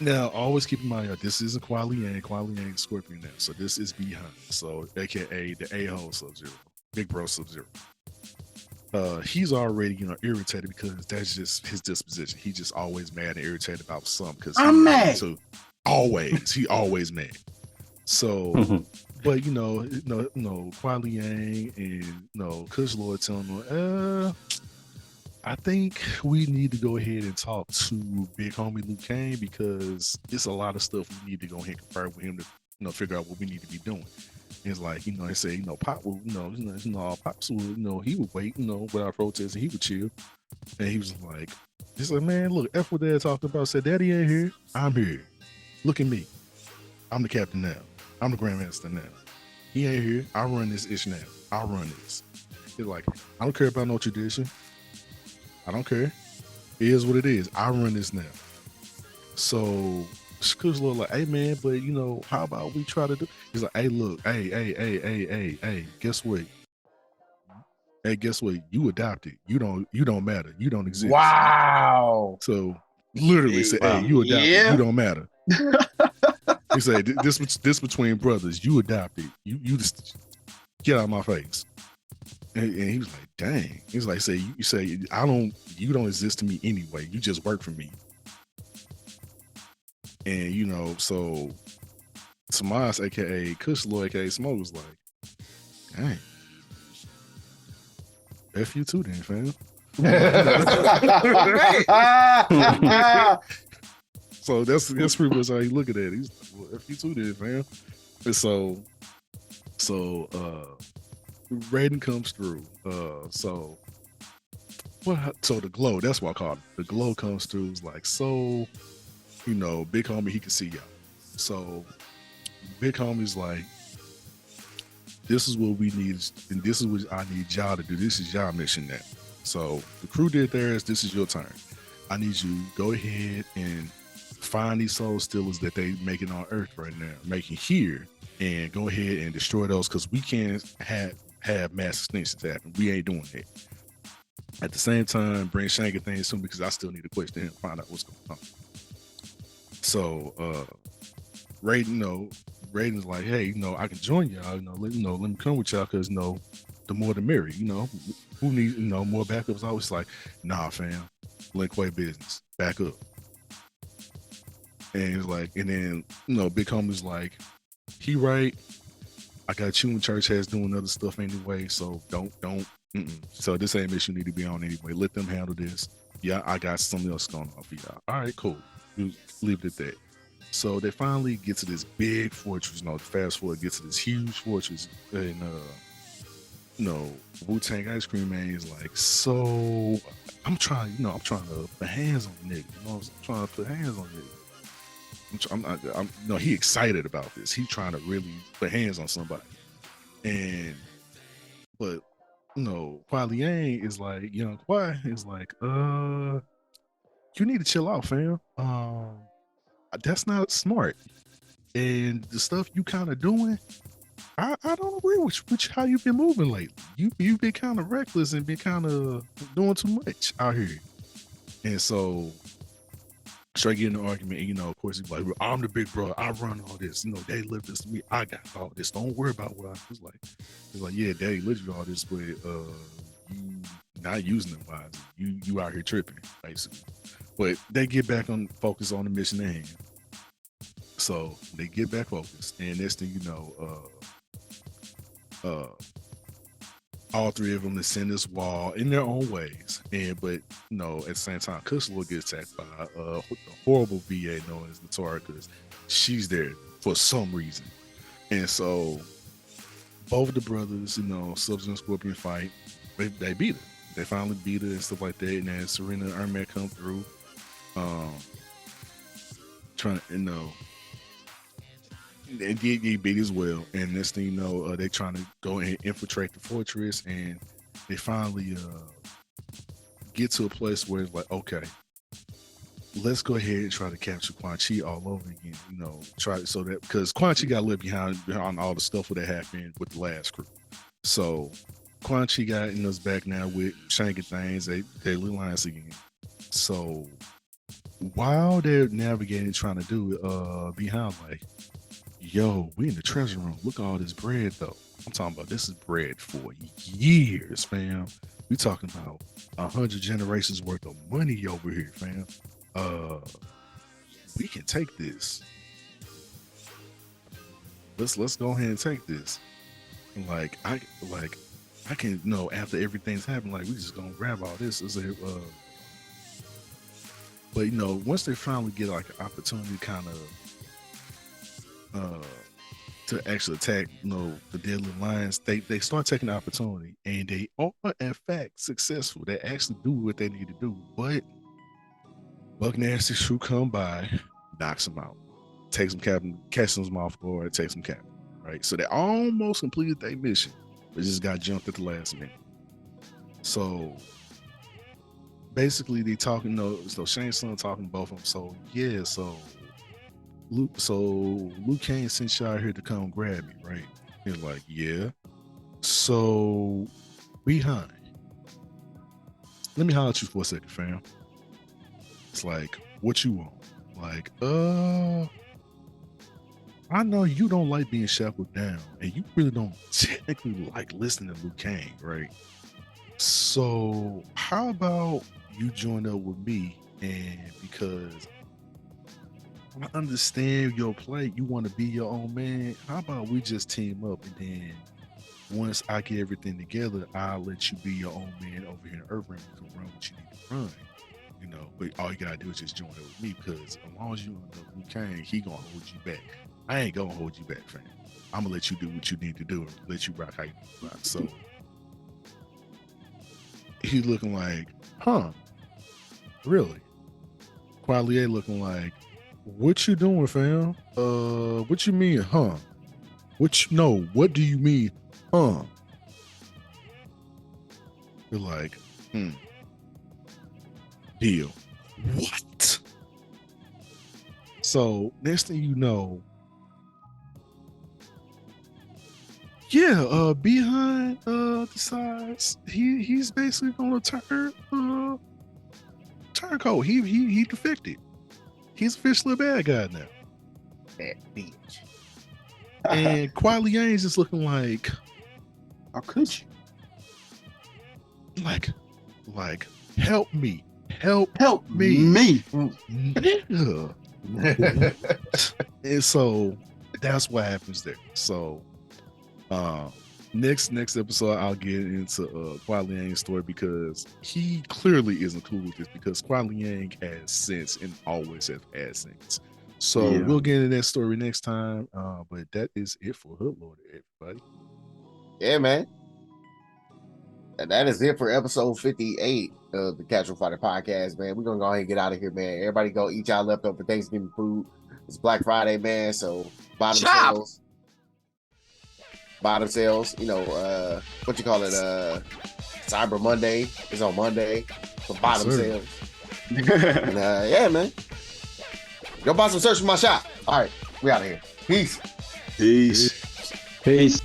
now always keep in mind, this isn't Kuai Liang. Kuai Liang is Scorpion now. So this is Behind. So aka the a-hole Sub-Zero, Big Bro Sub-Zero. He's already, irritated because that's just his disposition. He's just always mad and irritated about something. Because I'm mad. So he always mad. So, but Kuai Liang and Kush Lord telling him, I think we need to go ahead and talk to Big Homie Liu Kang because it's a lot of stuff we need to go ahead and confer with him to figure out what we need to be doing. It's like, they say, Pop will, Pops will, he would wait, without protesting, he would chill. And he was like, man, look, F what they're talking about. Said, Daddy ain't here. I'm here. Look at me. I'm the captain now. I'm the grandmaster now. He ain't here. I run this ish now. I run this. He's like, I don't care about no tradition. I don't care. It is what it is. I run this now. So Kush Lord like, hey man, but how about we try to do? He's like, hey, look, hey, guess what? Hey, guess what? You adopted. You don't matter. You don't exist. Wow. So literally say, hey, you adopted. Yeah. You don't matter. He said, "This between brothers. You adopted. You just get out of my face." And he was like, "Dang." He's like, "Say you say you don't exist to me anyway. You just work for me." And so Tomas, aka Kush Lord, aka Smoke, was like, "Dang, F you too, then, fam." So that's pretty much how he look at it. He's like, "Well, F you too, then, fam." And so Raiden comes through. So the glow, that's what I call it. The glow comes through. It's like, so, big homie, he can see y'all. So big homie's like, this is what we need, and this is what I need y'all to do. This is y'all mission now. So the crew did theirs. This is your turn. I need you to go ahead and find these soul stealers that they making on Earth right now, making here, and go ahead and destroy those, because we can't have mass extinctions happen. We ain't doing that. At the same time, bring Shanka things soon, because I still need to question him, find out what's going on. So Raiden's like, hey, I can join y'all. Let me come with y'all, because the more the merrier. Who needs more backups? I was like, nah, fam, Link Way business, back up. And it's like, and then big homie's like, he right. I got you in church has doing other stuff anyway, so don't. So this ain't mission you need to be on anyway. Let them handle this. Yeah, I got something else going on for y'all. All right, cool. You leave it at that. So they finally get to this big fortress. Fast forward, get to this huge fortress, and Wu-Tang Ice Cream Man is like, so I'm trying to put hands on the nigga. I'm trying to put hands on the nigga. He excited about this. He trying to really put hands on somebody. But Kwai Liang is like, Young Kwai is like, you need to chill out, fam. That's not smart. And the stuff you kind of doing, I don't agree with how you've been moving lately. You've been kind of reckless and been kind of doing too much out here. And so straight getting the argument, and of course he's like, well, I'm the big brother, I run all this, they live this to me, I got all this, don't worry about what I was like. He's like, yeah, daddy lives you all this, but you not using them wisely. You out here tripping, basically. But they get back on focus on the mission at hand. So they get back focused, and next thing you know, all three of them ascend this wall in their own ways. But at the same time, Kushla gets attacked by a horrible VA known as Natora, because she's there for some reason. And so both of the brothers, Sub-Zero and Scorpion fight. They beat her. They finally beat her and stuff like that. And then Serena and Ermac come through, trying, they get beat as well. And next thing you know, they trying to go and infiltrate the fortress, and they finally get to a place where it's like, okay, let's go ahead and try to capture Quan Chi all over again. Try so that, because Quan Chi got left behind all the stuff that happened with the last crew. So Quan Chi got us back now with Shanky things. They little lines again. So while they're navigating, trying to do it, behind, like, yo, we in the treasure room. Look at all this bread, though. I'm talking about, this is bread for years, fam. We talking about 100 generations worth of money over here, fam. We can take this. Let's go ahead and take this. Like I can after everything's happened, like, we just gonna grab all this. But once they finally get like an opportunity, kind of to actually attack, the deadly lions, they start taking the opportunity, and they are in fact successful. They actually do what they need to do, but Buck Nasty's crew come by, knocks them out, takes them captain, catches them off guard, takes them captain. Right, so they almost completed their mission, but just got jumped at the last minute. So basically, they talking. So Shane's son talking to both of them. So yeah, so Luke Kane sent y'all here to come grab me, right? He's like, yeah. So behind, let me holler at you for a second, fam. It's like, what you want? Like, I know you don't like being shackled down, and you really don't technically like listening to Liu Kang, right? So how about you join up with me, and because I understand your play, you want to be your own man. How about we just team up, and then once I get everything together, I'll let you be your own man over here in Urban. You can run what you need to run, you know. But all you gotta do is just join up with me, because as long as you know Liu Kang, he gonna hold you back. I ain't gonna hold you back, fam. I'm gonna let you do what you need to do and let you rock how you need to rock. So he looking like, huh? Really? Qualia looking like, what you doing, fam? What you mean, huh? What do you mean, huh? You're like, deal. What? So next thing you know, yeah, behind decides he's basically gonna turn cold. He defected. He's officially a bad guy now. That bitch. And Kuai Liang's just looking like, how could you? Like, help me. Help me. Nigga. And so that's what happens there. So next episode I'll get into Kuai Liang's story, because he clearly isn't cool with this, because Kuai Liang has sense and always has had sense. So we'll get into that story next time. But that is it for Hoodlord, everybody. Yeah, man. And that is it for episode 58 of the Casual Fighter Podcast, man. We're gonna go ahead and get out of here, man. Everybody go eat y'all leftover Thanksgiving food. It's Black Friday, man. So bottom sales, you know, what you call it, Cyber Monday is on Monday for bottom sales. And, yeah, man. Go buy some shirts from my shop. All right, we out of here. Peace. Peace. Peace.